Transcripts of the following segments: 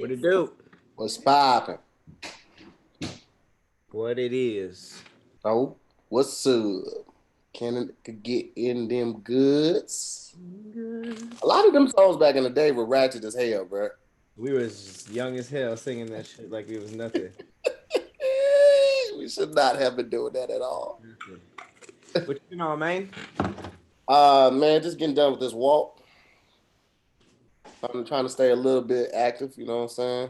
What it do? What's poppin'? What it is? Oh, what's up? Can could get in them goods? Good. A lot of them songs back in the day were ratchet as hell, bro. We was young as hell singing that shit like it was nothing. We should not have been doing that at all. Nothing. What you know, man? Man, just getting done with this walk. I'm trying to stay a little bit active, you know what I'm saying?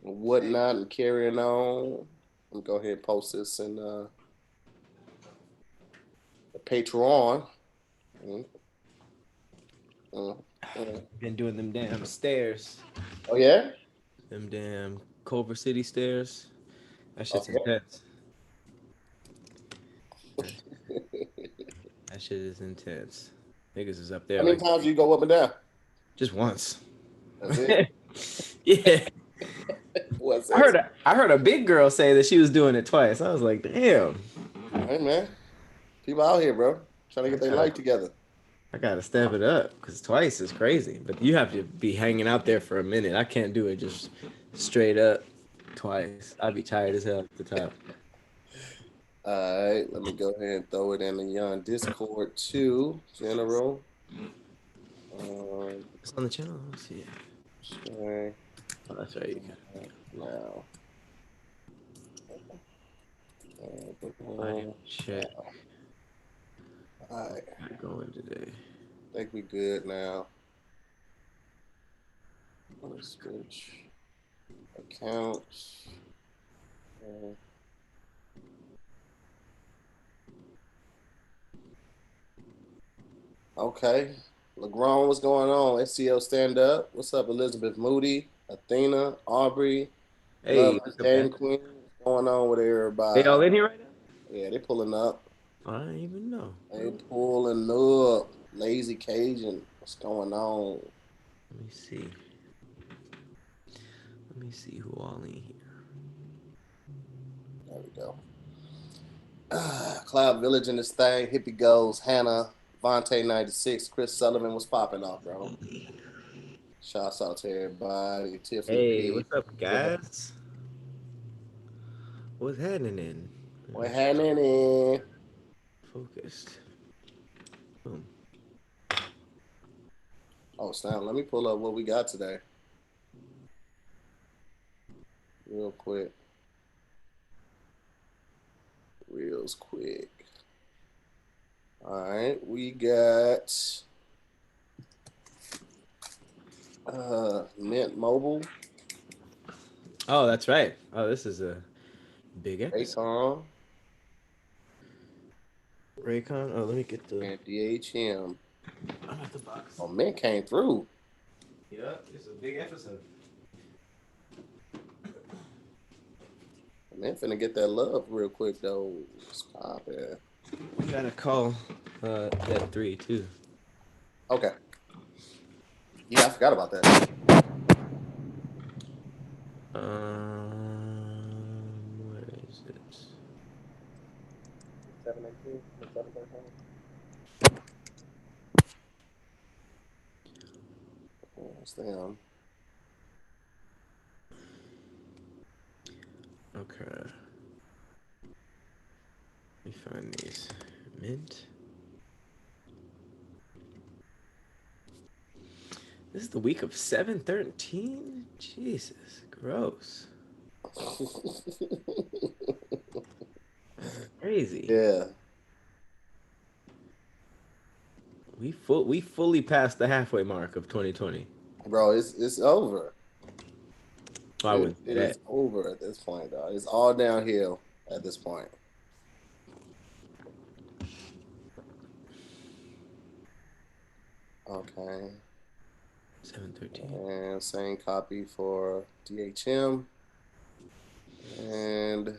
And whatnot and carrying on. I'm gonna go ahead and post this in the Patreon. Mm, mm, mm. Been doing them damn stairs. Oh yeah? Them damn Culver City stairs. That Oh shit's yeah. intense. That, that shit is intense. Niggas is up there How many like times do you go up and down? just once. That's it. Yeah. What's I that? heard I heard a big girl say that she was doing it twice. I was like, damn. Hey man, people out here, bro, trying to I get their gotta life together. I gotta step it up because twice is crazy. But you have to be hanging out there for a minute. I can't do it just straight up twice. I'd be tired as hell at the top. All right, let me go ahead and throw it in the Young Discord too, General. Um, It's on the channel. Let's see. okay, Oh, that's right. You now. can I check. All right, Not going today. I think we good now. Let's switch accounts. Uh, Okay, LeGrand, what's going on? SCO stand up. What's up, Elizabeth Moody, Athena, Aubrey, Hey, Lovers, what's up, Game guys? Queen. What's going on with They everybody? all in here right now? Yeah, they pulling up. I didn't even know. They pulling up. Lazy Cajun. What's going on? Let me see. Let me see who all in here. There we go. Cloud Village in this thing. Hippie Goes, Hannah, Vontae 96, Chris Sullivan was popping off, bro. Shouts out to everybody. Tiffany Hey, P. what's up, guys? What's happening? What happening? Focused. Boom. Oh, snap. Let me pull up what we got today. Real quick. Real quick. All right. We got Mint Mobile, Oh, that's right. Oh, this is a big episode. Raycon, Raycon. Oh, let me get the. and DHM. I'm at the box. Oh, Mint came through. Yeah, it's a big episode. Mint finna get that love real quick, though. Stop it. We gotta call that 3 too. Okay. Yeah, I forgot about that. Where is it? 718. That's them. Okay. Let me find these. Mint. This is the week of 7/13? Jesus, gross. That's crazy. Yeah, We fully passed the halfway mark of 2020. bro, it's over. I It, wouldn't say it that. is over at this point, dog. It's all downhill at this point. Okay. 7/13. And same copy for DHM and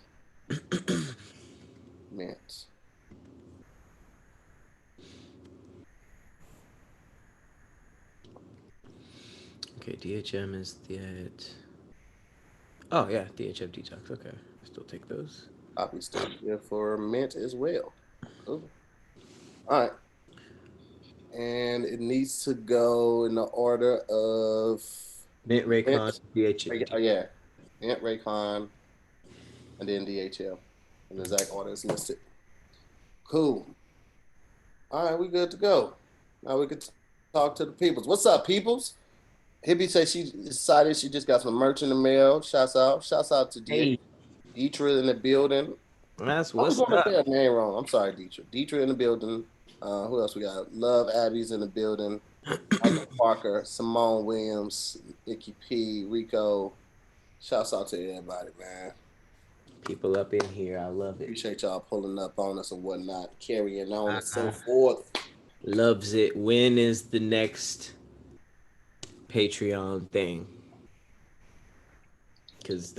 Mint. Okay, DHM is the. Oh yeah, DHM detox. Okay, still take those. Copy still here for Mint as well. Cool. All right. And it needs to go in the order of Mint Raycon, Vince, oh DHT. yeah, Ant Raycon, and then DHL. In the exact order is listed. Cool. All right, we good to go. Now we could talk to the peoples. What's up, peoples? Hippie said she decided she just got some merch in the mail. Shouts out. Shouts out to Hey, Deetra in the building. that's I always what's want to say up. her name wrong. I'm sorry, Deetra. Deetra in the building. Who else we got? Love Abby's in the building. Michael Parker, Simone Williams, Icky P, Rico. Shouts out to everybody, man. People up in here, I love it. Appreciate y'all pulling up on us and whatnot, carrying on and so Uh-huh. forth. Loves it. When is the next Patreon thing? Because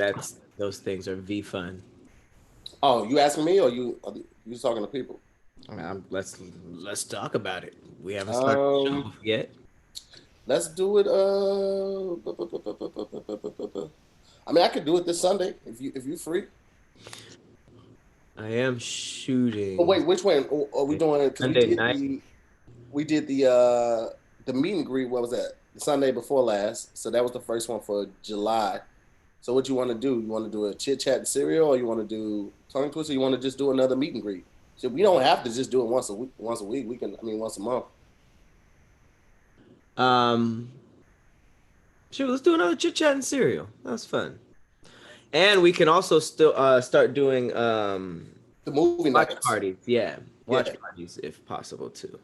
those things are V fun. Oh, you asking me or you talking to people? Let's talk about it. We haven't started the show yet. Let's do it. I mean, I could do it this Sunday if you free. I am shooting. Oh wait, which one are we doing? Because Sunday night. we did the meet and greet. What was that? The Sunday before last. So that was the first one for July. So what you want to do? You want to do a chit chat and cereal, or you want to do tongue twister? Or you want to just do another meet and greet? So we don't have to just do it once a week. Once a week, we can. I mean, once a month. Sure, let's do another chit chat and cereal. That's fun. And we can also still start doing The movie watch nights. parties. Yeah, watch Yeah. parties if possible too.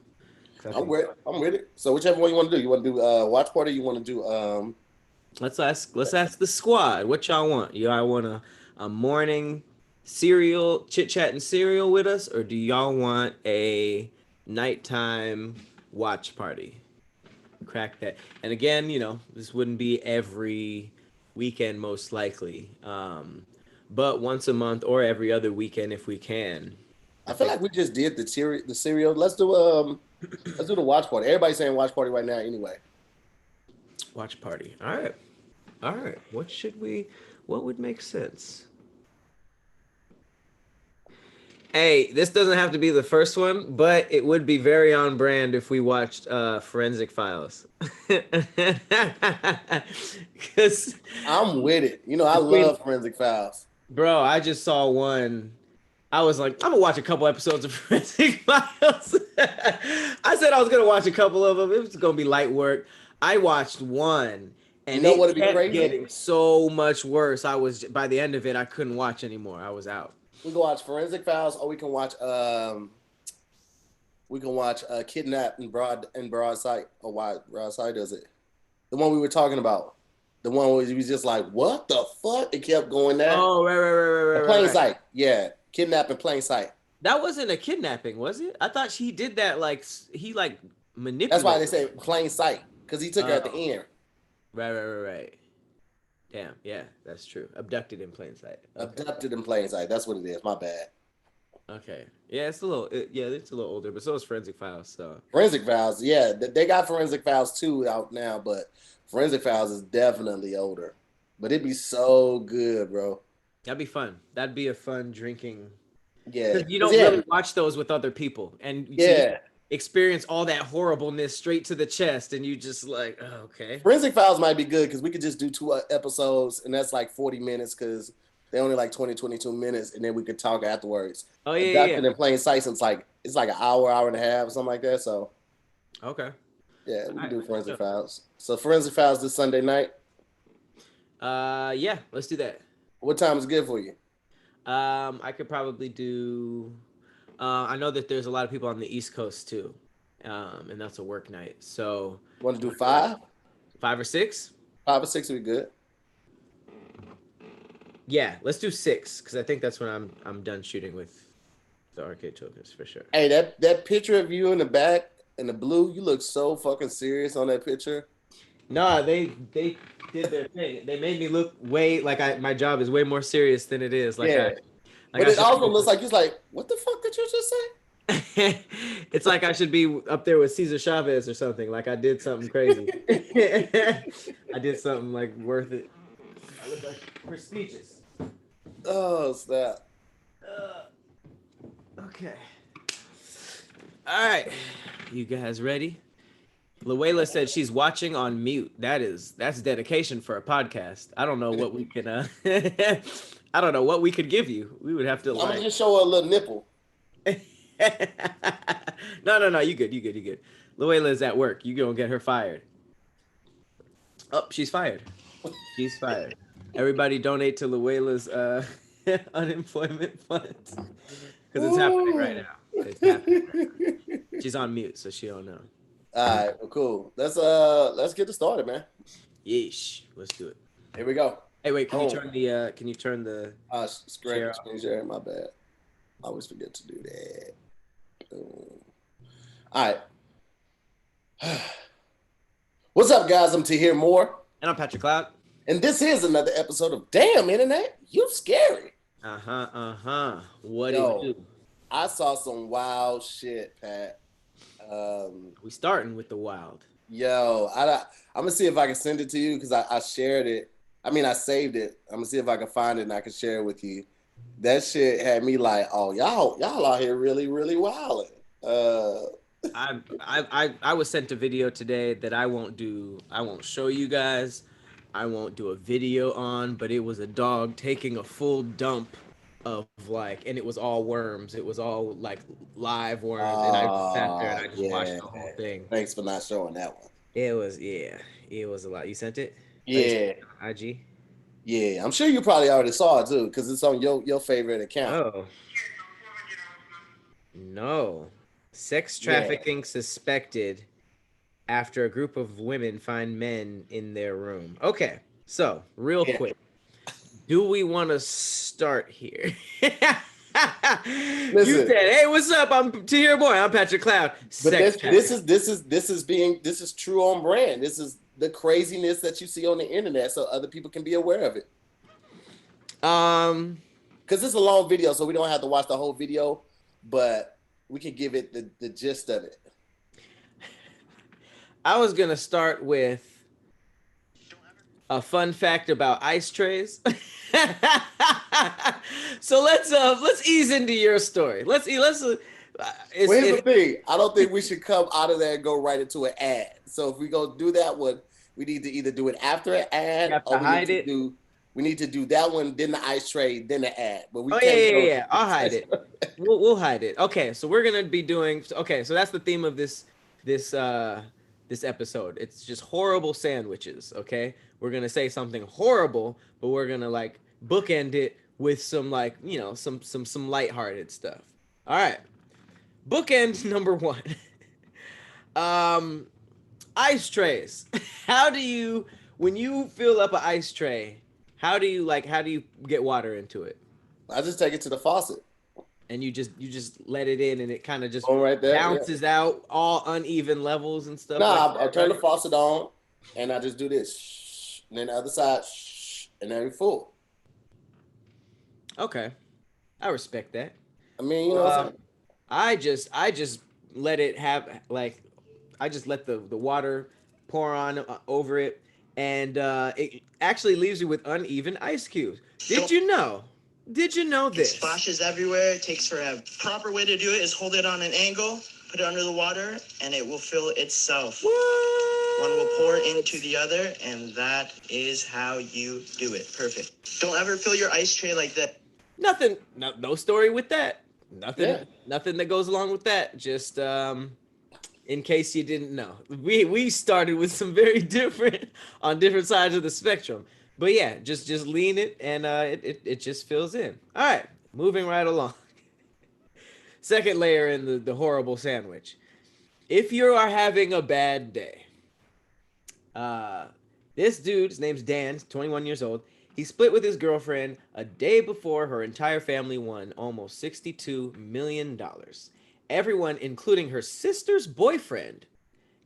I'm with it. So whichever one you want to do. You want to do watch party? You want to do Let's ask the squad. What y'all want? Y'all want a morning cereal chit chat and cereal with us, or do y'all want a nighttime watch party? Crack that. And again, this wouldn't be every weekend most likely, but once a month or every other weekend if we can. I feel like we just did the cereal. Let's do the watch party. Everybody's saying watch party right now anyway. Watch party. All right. What would make sense? Hey, this doesn't have to be the first one, but it would be very on brand if we watched Forensic Files. Because I'm with it. I love Forensic Files. bro, I just saw one. I was like, I'm gonna watch a couple episodes of Forensic Files. I said I was gonna watch a couple of them. It was gonna be light work. I watched one, and You know it what'd be kept crazy? getting so much worse. By the end of it, I couldn't watch anymore. I was out. We can watch Forensic Files, or we can watch Kidnap in Broad Sight. Or why Broad Sight does it? The one we were talking about. The one where he was just like, "What the fuck?" It kept going that. Oh, right. Plain Sight. Yeah, Kidnap in Plain Sight. That wasn't a kidnapping, was it? I thought he did that he manipulated. That's why they say Plain Sight, because he took her at the end. Right. Damn, yeah, that's true. Abducted in plain sight. Okay. Abducted in Plain Sight. That's what it is. My bad. Okay. Yeah, it's a little older, but so is Forensic Files. So Forensic Files, yeah, they got Forensic Files 2 out now, but Forensic Files is definitely older. But it'd be so good, bro. that'd be fun. That'd be a fun drinking. Yeah, Because you don't really watch those with other people, and so you experience all that horribleness straight to the chest, and you just like, oh, okay. Forensic Files might be good because we could just do 2 episodes, and that's like 40 minutes because they only like 20, 22 minutes, and then we could talk afterwards. Oh yeah. Abducted in Plain Sight, it's like an hour and a half, or something like that. So Okay. yeah, we can do Forensic Files. So Forensic Files this Sunday night. Yeah, let's do that. What time is good for you? I could probably do. I know that there's a lot of people on the East Coast too, and that's a work night. So Want to do 5? 5 or 6? 5 or 6 would be good. Yeah, let's do 6 because I think that's when I'm done shooting with the arcade chokers for sure. Hey, that picture of you in the back in the blue, you look so fucking serious on that picture. No, they did their thing. They made me look way like my job is way more serious than it is. Like Yeah. But it also looks like you're like, what the fuck did you just say? It's like I should be up there with Cesar Chavez or something. Like I did something crazy. I did something like worth it. I look like prestigious. Oh, snap. Okay. All right. You guys ready? Luela said she's watching on mute. That's dedication for a podcast. I don't know what we can I don't know what we could give you. We would have to I'm gonna like just show her a little nipple. no, you good. Luela's at work. You gonna get her fired. Oh, she's fired. She's fired. Everybody donate to Luela's unemployment funds. Because it's happening right now. It's happening right now. She's on mute, so she don't know. All right, well, cool. Let's get it started, man. Yeesh. Let's do it. Here we go. Hey, wait, can you turn the Screen share, my bad. I always forget to do that. All right. What's up, guys? I'm Tahir Moore. And I'm Patrick Cloud. And this is another episode of Damn Internet, You Scary. What do you do? I saw some wild shit, Pat. We starting with the wild. Yo, I'm gonna see if I can send it to you because I shared it. I mean, I saved it. I'm gonna see if I can find it and I can share it with you. That shit had me like, oh, y'all out here really, really wilding. I was sent a video today that I won't show you guys. I won't do a video on, but it was a dog taking a full dump of and it was all worms. It was all like live worms. And I sat there and I just watched the whole thing. Thanks for not showing that one. It was a lot. You sent it? Yeah. IG? Yeah, I'm sure you probably already saw it too, because it's on your favorite account. Oh. No. Sex trafficking suspected after a group of women find men in their room. Okay, so real quick. Do we want to start here? You said, "Hey, what's up? I'm Tahir Moore. I'm Patrick Cloud." But this is true on brand. This is the craziness that you see on the internet, so other people can be aware of it. Because it's a long video, so we don't have to watch the whole video, but we can give it the gist of it. I was gonna start with a fun fact about ice trays. So let's ease into your story. Here's the thing. I don't think we should come out of there and go right into an ad. So if we go do that one, we need to either do it after an ad or we need to do that one, then the ice tray, then the ad. But we can't I'll hide it. We'll hide it. Okay, so we're gonna be doing. Okay, so that's the theme of this episode. It's just horrible sandwiches. Okay, we're gonna say something horrible, but we're gonna like bookend it with some some lighthearted stuff. All right, bookend number one. Ice trays. How do you, when you fill up an ice tray, how do you get water into it? I just take it to the faucet. And you just let it in, and it kind of just bounces out all uneven levels and stuff. I turn the faucet on, and I just do this, and then the other side, and then we full. Okay, I respect that. I mean, you know what I'm saying? I just let it have I just let the water pour on over it, and it actually leaves you with uneven ice cubes. Did you know this? It splashes everywhere. It takes for a proper way to do it is hold it on an angle, put it under the water, and it will fill itself. What? One will pour into the other, and that is how you do it. Perfect. Don't ever fill your ice tray like that. Nothing. No story with that. Nothing that goes along with that. Just in case you didn't know, we started with some very different on different sides of the spectrum. But yeah, just lean it, and it just fills in. All right, moving right along. Second layer in the horrible sandwich. If you are having a bad day, this dude, his name's Dan, 21 years old. He split with his girlfriend a day before her entire family won almost $62 million. Everyone, including her sister's boyfriend,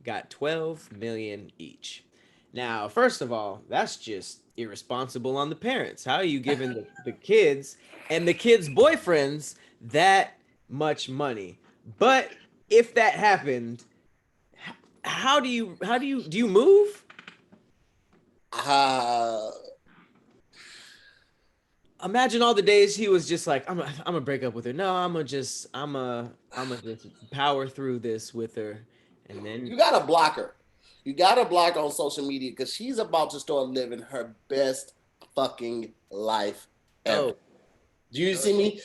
got $12 million each. Now, first of all, that's just irresponsible on the parents. How are you giving the kids and the kids' boyfriends that much money? But if that happened, how do you move? Imagine all the days he was just like, I'm gonna break up with her. No, I'm gonna just power through this with her, and then you gotta block her. You gotta block her on social media because she's about to start living her best fucking life ever. Oh, Do you see me?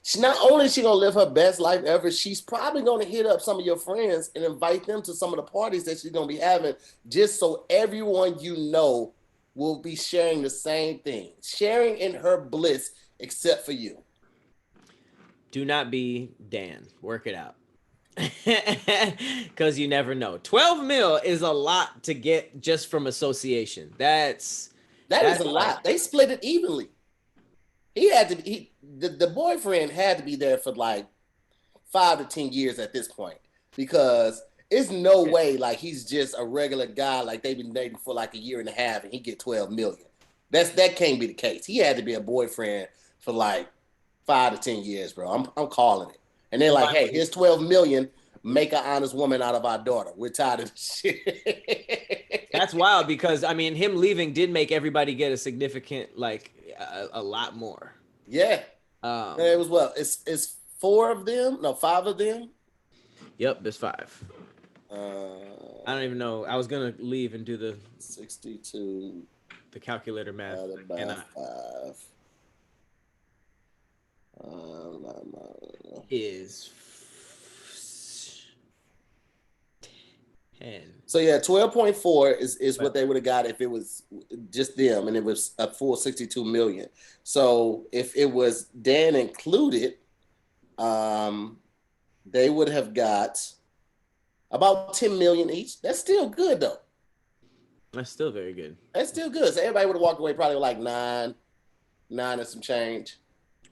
She not only is she gonna live her best life ever, she's probably gonna hit up some of your friends and invite them to some of the parties that she's gonna be having, just so everyone you know will be sharing the same thing, sharing in her bliss, except for you. do not be Dan. Work it out. Because you never know. 12 mil is a lot to get just from association. That is a lot. They split it evenly. He had to. The boyfriend had to be there for like 5 to 10 years at this point, because it's no way like he's just a regular guy like they've been dating for like a year and a half and he get 12 million. That can't be the case. He had to be a boyfriend for like 5 to 10 years, bro. I'm calling it. And they're like, hey, here's 12 million. Make an honest woman out of our daughter. We're tired of this shit. That's wild because I mean, him leaving did make everybody get a significant, like, a lot more. Yeah. It was it's 4 of them, no, 5 of them. Yep, there's 5. I don't even know. I was gonna leave and do the 62. The calculator math. And 5 is 10. So yeah, 12.4 is what they would have got if it was just them, and it was a full 62 million. So if it was Dan included, they would have got about 10 million each. That's still good though. That's still very good. That's still good. So everybody would have walked away probably like 9 and some change.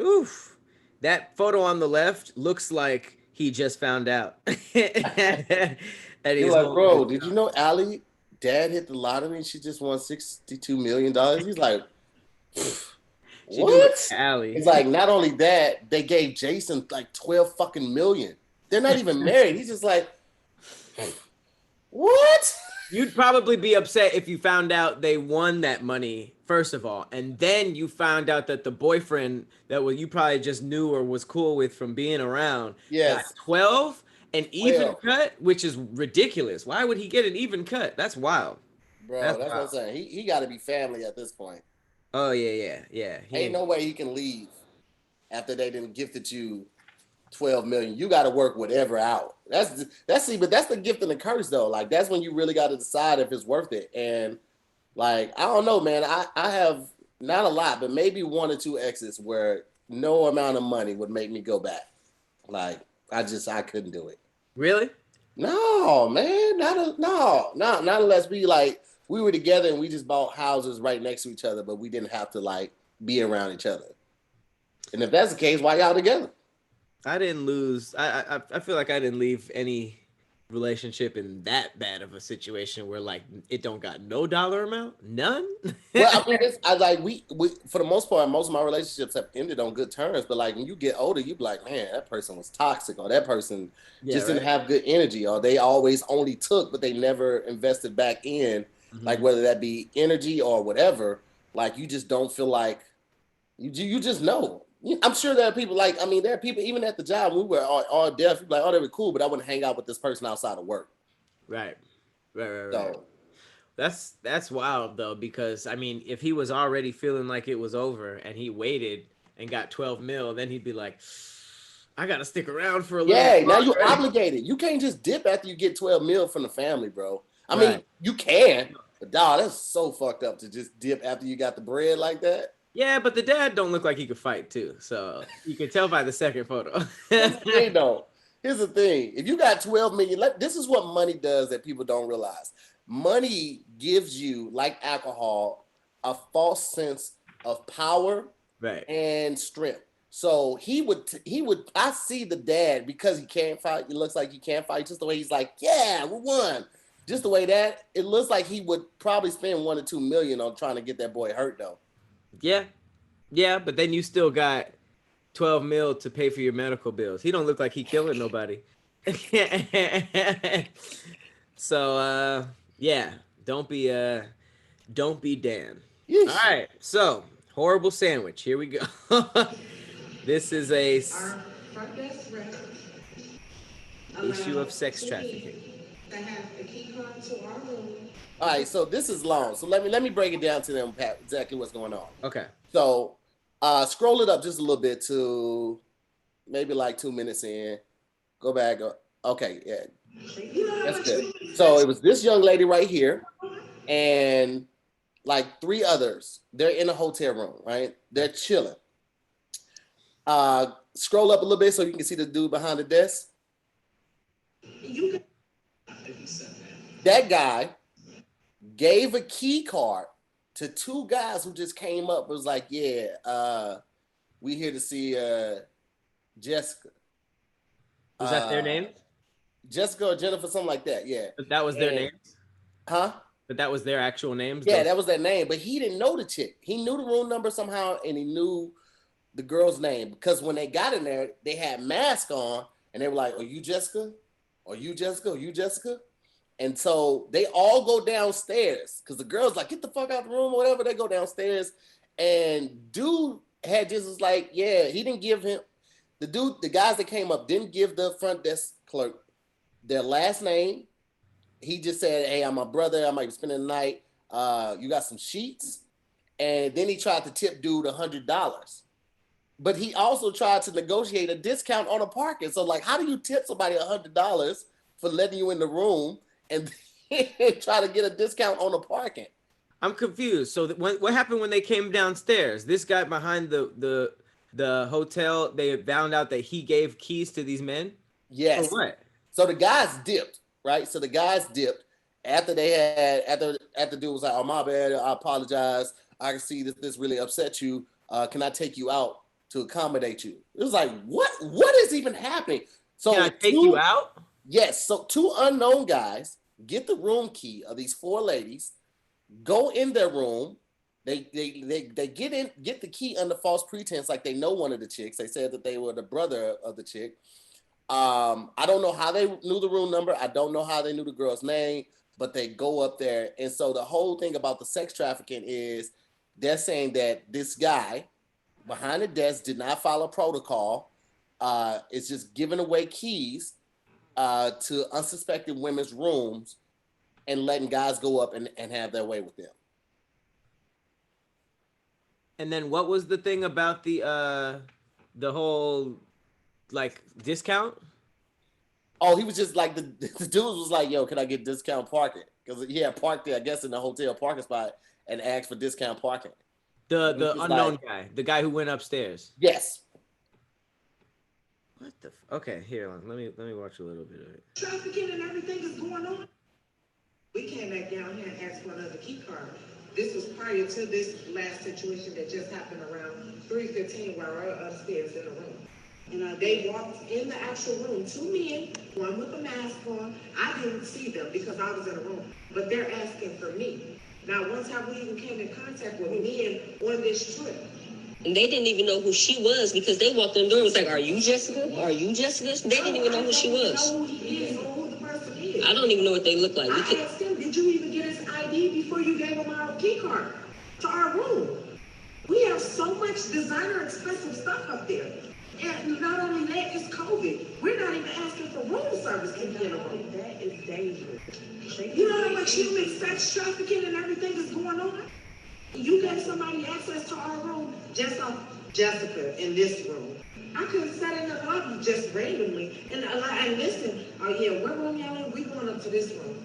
Oof. That photo on the left looks like he just found out. You're like, bro, did you know Allie, dad hit the lottery and she just won $62 million? He's like, what? Allie. He's like, not only that, they gave Jason like 12 fucking million. They're not even married. He's just like, what? You'd probably be upset if you found out they won that money, first of all, and then you found out that the boyfriend that you probably just knew or was cool with from being around, got 12, an even cut, which is ridiculous. Why would he get an even cut? That's wild. Bro, that's what I'm saying. He got to be family at this point. Oh, yeah. Ain't no way he can leave after they didn't gifted you 12 million. You got to work whatever out. But that's the gift and the curse though. Like that's when you really got to decide if it's worth it. And like I don't know, man. I have not a lot, but maybe 1 or 2 exes where no amount of money would make me go back. Like I couldn't do it. Really? No, man. Not unless we were together and we just bought houses right next to each other, but we didn't have to like be around each other. And if that's the case, why y'all together? I didn't lose. I feel like I didn't leave any relationship in that bad of a situation where like it don't got no dollar amount, none. Well, I mean, we for the most part, most of my relationships have ended on good terms. But like when you get older, you be like, man, that person was toxic, or that person didn't have good energy, or they always only took, but they never invested back in. Mm-hmm. Like whether that be energy or whatever, like you just don't feel like you just know. I'm sure there are people there are people even at the job we were all deaf, like, oh, they were cool, but I wouldn't hang out with this person outside of work. Right. So that's wild though, because I mean, if he was already feeling like it was over and he waited and got 12 mil, then he'd be like, I gotta stick around for a little. Yeah, now you're obligated. You can't just dip after you get 12 mil from the family, bro. I mean, you can, but dog, that's so fucked up to just dip after you got the bread like that. Yeah, but the dad don't look like he could fight too, so you can tell by the second photo. Here's the thing. If you got 12 million, this is what money does that people don't realize. Money gives you, like alcohol, a false sense of power and strength. So he would. I see the dad, because he can't fight. It looks like he can't fight. Just the way he's like, yeah, we won. Just the way that it looks like he would probably spend 1 or 2 million on trying to get that boy hurt though. Yeah, but then you still got 12 mil to pay for your medical bills. He don't look like he killing nobody. So don't be Dan. Yeesh. All right, so horrible sandwich. Here we go. This is a issue of sex trafficking. I have the key card to our room. All right, so this is long. So let me break it down to them, Pat, exactly what's going on. Okay. So scroll it up just a little bit to maybe like 2 minutes in. Go back. Okay, yeah, that's good. So it was this young lady right here, and like 3 others. They're in a hotel room, right? They're chilling. Scroll up a little bit so you can see the dude behind the desk. That guy gave a key card to 2 guys who just came up. Was like, yeah, we here to see Jessica. Was that their name? Jessica or Jennifer, something like that. Yeah. But that was their names? Huh? But that was their actual names? Yeah, that was their name. But he didn't know the chick. He knew the room number somehow, and he knew the girl's name. Because when they got in there, they had masks on, and they were like, are you Jessica? Are you Jessica? Are you Jessica? And so they all go downstairs because the girl's like, get the fuck out the room or whatever. They go downstairs, and dude had just was like, yeah, he didn't give him, the guys that came up didn't give the front desk clerk their last name. He just said, hey, I'm a brother. I might be spending the night. You got some sheets? And then he tried to tip dude $100. But he also tried to negotiate a discount on a parking. So like, how do you tip somebody $100 for letting you in the room and try to get a discount on the parking? I'm confused. So what happened when they came downstairs? This guy behind the hotel, they found out that he gave keys to these men? Yes. For what? So the guys dipped, right? So the guys dipped after they had, after dude was like, oh, my bad, I apologize. I can see that this really upset you. Can I take you out to accommodate you? It was like, what is even happening? So can I take you out? Yes. So 2 unknown guys get the room key of these 4 ladies, go in their room. They get the key under false pretense, like they know one of the chicks. They said that they were the brother of the chick. I don't know how they knew the room number. I don't know how they knew the girl's name, but they go up there. And so the whole thing about the sex trafficking is they're saying that this guy behind the desk did not follow protocol. It's just giving away keys to unsuspecting women's rooms and letting guys go up and have their way with them. And then what was the thing about the whole like discount? Oh, he was just like the dude was like, yo, can I get discount parking? Because he had parked there, I guess, in the hotel parking spot and asked for discount parking. The unknown guy, the guy who went upstairs. Yes. What the? Okay, here, let me watch a little bit of it. Trafficking and everything is going on. We came back down here and asked for another key card. This was prior to this last situation that just happened around 3:15 while we're upstairs in the room. And they walked in the actual room, 2 men, one with a mask on. I didn't see them because I was in the room, but they're asking for me. Now, one time we even came in contact with men on this trip. And they didn't even know who she was because they walked in the door and was like, are you Jessica? Are you Jessica? They didn't even know who she was. I don't know who he is or who the person is. I don't even know what they look like. I asked him, did you even get his ID before you gave him our key card to our room? We have so much designer expensive stuff up there. And not only that, it's COVID. We're not even asking for room service in the room. That is dangerous. You know how much human sex trafficking and everything is going on? You gave somebody access to our room, just on Jessica in this room. I could have sat in the lobby just randomly and listen, oh yeah, what room y'all in? We going up to this room.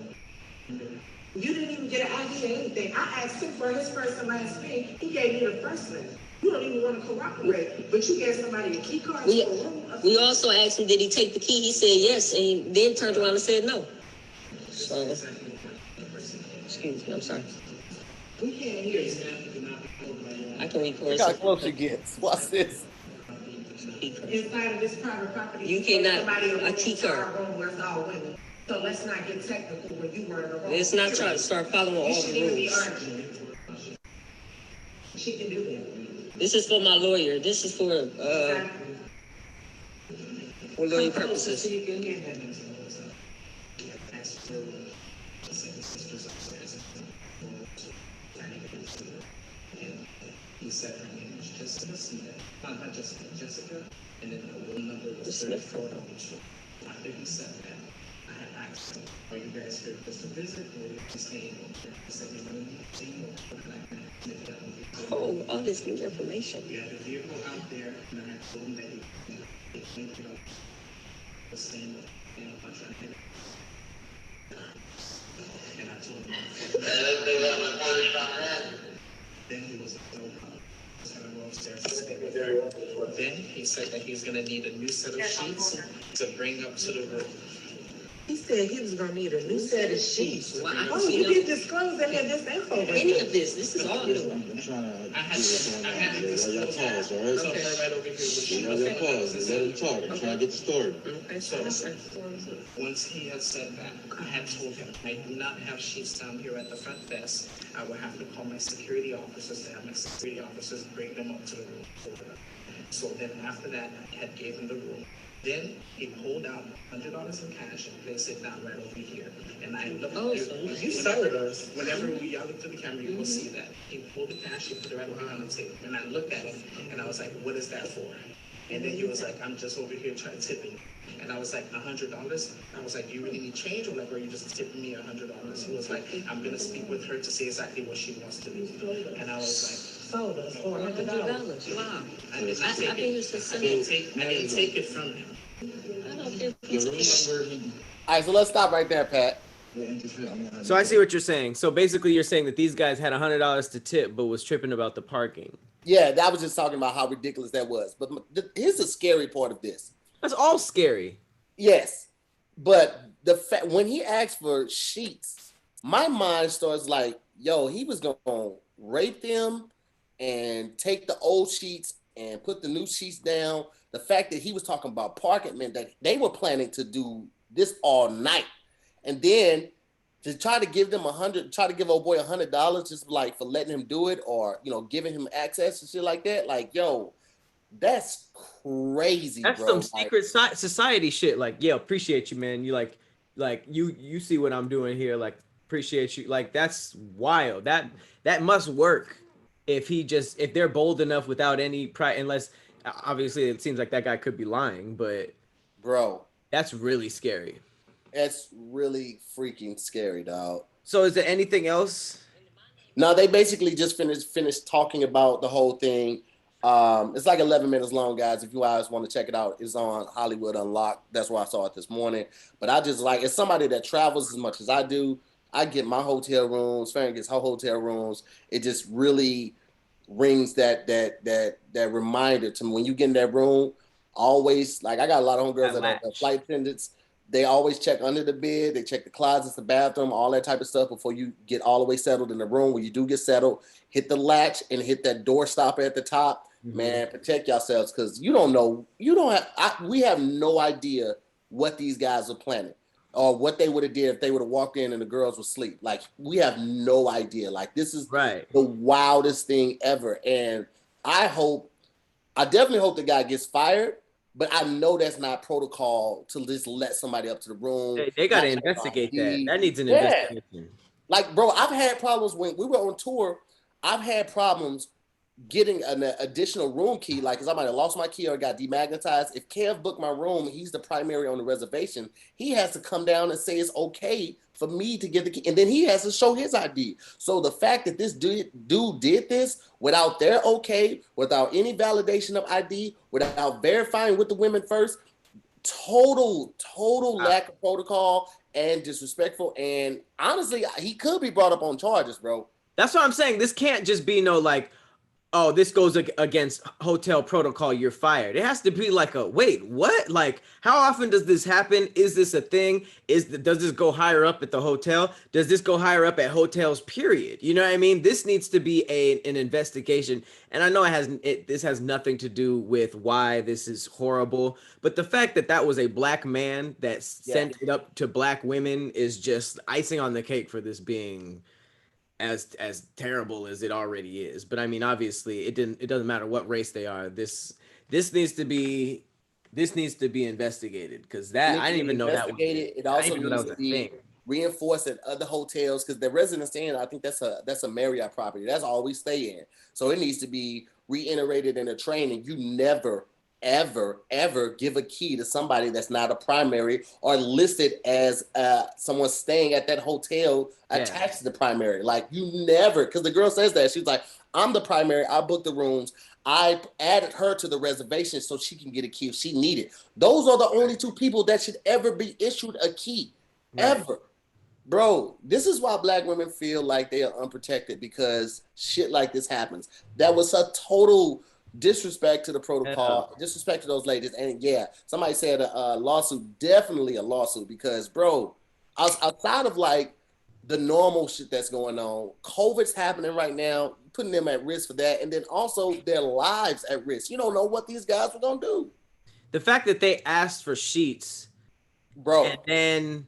You didn't even get an ID or anything. I asked him for his first and last name. He gave me the first name. You don't even want to cooperate, but you gave somebody a key card to a room. We also asked him, did he take the key? He said yes, and then turned around and said no. So, excuse me, I'm sorry. We can't hear you. I can record. Look how close she gets. Watch this. Inside of this private property, You cannot, a key to our card. room where it's all women. So let's not get technical when you were in the room. Let's not try to start following all You shouldn't even the be rules. arguing. She can do that. This is for my lawyer. This is for lawyer purposes. So you can hear that. He said her name was Jessica Smith. Not Jessica, Jessica. And then the room number was 34. After he said that, I had asked him, are you you guys here just to visit, or you just staying? He said, "You're going to be staying over like that." And if that would be cool. Oh, all this new information. We had a vehicle out there, and I told him that he was staying with, I'm trying to get it. And I told him, then he was so gonna go upstairs and stay with her. Then he said that he's gonna need a new set of sheets to bring up to the room. He said he was gonna need a new set of sheets. Well, I Oh, don't you see didn't disclose any of this info. any of this. This is all new. I'm trying to. I had to disclose that. So her right over here was she. Let him pause. Let him talk. I'm trying to get the story. Okay, So so once he had said that, I had told him I do not have sheets down here at the front desk. I will have to call my security officers to have my security officers bring them up to the room. So then after that, I had gave him the room. Then he pulled out $100 in cash and placed it down right over here. And I looked. Oh, so you sold us. Whenever we all look to the camera, you will see that. He pulled the cash, he put it right over on the table. And I looked at him and I was like, "What is that for?" And then he was like, "I'm just over here trying to tip you." And I was like, $100? I was like, "Do you really need change, or like, are you just tipping me $100? He was like, "I'm gonna speak with her to see exactly what she wants to do." And I was Sold us $400. $100. Wow. like, I didn't I take think it. it's just I didn't take it from him. I don't think You remember he All right, so let's stop right there, Pat. So I see what you're saying. So basically, you're saying that these guys had $100 to tip, but was tripping about the parking. Yeah, I was just talking about how ridiculous that was. But here's the scary part of this. That's all scary. Yes, but the fact when he asked for sheets, my mind starts like, yo, he was gonna rape them and take the old sheets and put the new sheets down. The fact that he was talking about parking meant that they were planning to do this all night, and then to try to give them try to give old boy $100 just like for letting him do it, or giving him access and shit like that. Like, yo, that's crazy. That's bro. some secret society shit. Like, yeah, appreciate you, man. You like you see what I'm doing here. Like, appreciate you. Like, that's wild. That must work if they're bold enough without any pride. Unless obviously it seems like that guy could be lying, but Bro, that's really scary. that's really freaking scary, dog. So is there anything else? No, they basically just finished talking about the whole thing. It's like 11 minutes long, guys. If you guys want to check it out, it's on Hollywood Unlocked. That's where I saw it this morning. But I just like, as somebody that travels as much as I do, I get my hotel rooms, Farron gets her hotel rooms. It just really rings that reminder to me. When you get in that room, always, like, I got a lot of homegirls that are flight attendants. They always check under the bed. They check the closets, the bathroom, all that type of stuff before you get all the way settled in the room. When you do get settled, hit the latch and hit that door stopper at the top. Mm-hmm. Man, protect yourselves, because you don't know. We have no idea what these guys are planning or what they would have did if they would have walked in and the girls were asleep. Like, we have no idea. Like, this is right. The wildest thing ever. And I definitely hope the guy gets fired. But I know that's not protocol to just let somebody up to the room. They got to investigate that. That needs an investigation. Like, bro, I've had problems when we were on tour. I've had problems getting an additional room key. Like, because I might have lost my key or got demagnetized. If Kev booked my room, he's the primary on the reservation. He has to come down and say it's okay for me to get the key. And then he has to show his ID. So the fact that this dude did this without their okay, without any validation of ID, without verifying with the women first, total lack of protocol and disrespectful. And honestly, he could be brought up on charges, bro. That's what I'm saying. This can't just be no like, oh, this goes against hotel protocol, you're fired. It has to be like wait, what? Like, how often does this happen? Is this a thing? Does this go higher up at the hotel? Does this go higher up at hotels, period? You know what I mean? This needs to be an investigation. And I know this has nothing to do with why this is horrible, but the fact that was a black man that sent it up to black women is just icing on the cake for this being as terrible as it already is. But I mean, obviously it doesn't matter what race they are. This needs to be investigated, because I didn't even know that was it also needs to be reinforced at other hotels, because the Residence Inn, I think that's a Marriott property. That's all we stay in. So it needs to be reiterated in the training. You never ever give a key to somebody that's not a primary or listed as someone staying at that hotel attached to the primary. Like, you never, because the girl says that. She's like, I'm the primary. I booked the rooms. I added her to the reservation so she can get a key if she needed. Those are the only two people that should ever be issued a key, ever. Bro, this is why Black women feel like they are unprotected, because shit like this happens. That was a total disrespect to the protocol, disrespect to those ladies. And yeah, somebody said a lawsuit, definitely a lawsuit, because bro, outside of like the normal shit that's going on, COVID's happening right now, putting them at risk for that, and then also their lives at risk. You don't know what these guys were gonna do. The fact that they asked for sheets, bro, and then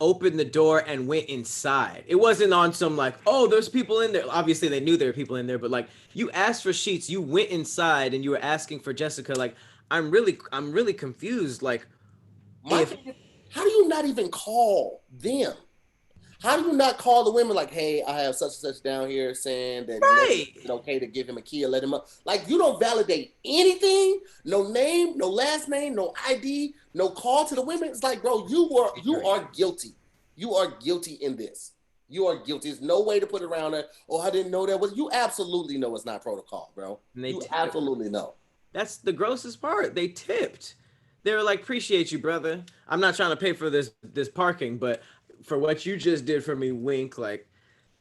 opened the door and went inside. It wasn't on some like, oh, there's people in there. Obviously, they knew there were people in there, but like, you asked for sheets, you went inside, and you were asking for Jessica. Like, I'm really confused. Like, how do you not even call them? How do you not call the women like, hey, I have such and such down here saying that it's okay to give him a key or let him up? Like, you don't validate anything, no name, no last name, no ID, no call to the women. It's like, bro, you are guilty. You are guilty in this. You are guilty. There's no way to put it around it. Oh, I didn't know that was. You absolutely know it's not protocol, bro. You absolutely know. That's the grossest part. They tipped. They were like, appreciate you, brother. I'm not trying to pay for this parking, but for what you just did for me, wink. Like,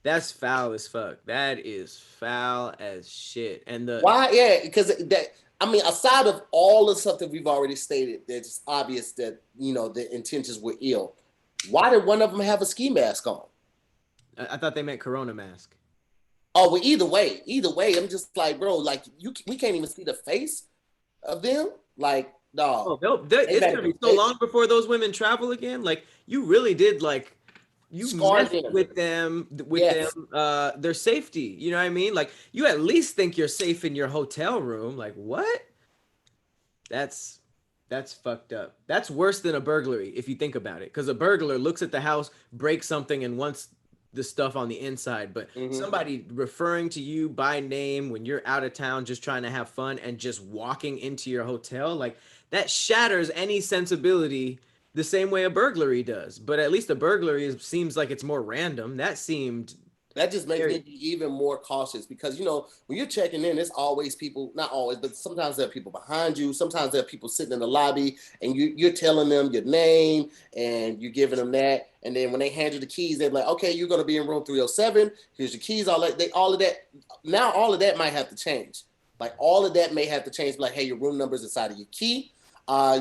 that's foul as fuck. That is foul as shit. And why? Yeah, because that. I mean, aside of all the stuff that we've already stated, it's obvious that, you know, the intentions were ill. Why did one of them have a ski mask on? I thought they meant Corona mask. Oh, well, either way, I'm just like, bro, like, we can't even see the face of them. Like, no. It's gonna be so long before those women travel again. Like, you really did, like, you messed with them, their safety. You know what I mean? Like, you at least think you're safe in your hotel room. Like, what? That's fucked up. That's worse than a burglary if you think about it. Because a burglar looks at the house, breaks something, and wants the stuff on the inside. But somebody referring to you by name when you're out of town just trying to have fun and just walking into your hotel, like, that shatters any sensibility the same way a burglary does. But at least a burglary seems like it's more random. That just makes me be even more cautious, because, you know, when you're checking in, there's always people, not always, but sometimes there are people behind you. Sometimes there are people sitting in the lobby, and you're telling them your name and you're giving them that. And then when they hand you the keys, they're like, okay, you're going to be in room 307. Here's your keys. All of that. Now all of that might have to change. Like, all of that may have to change. Like, hey, your room number is inside of your key.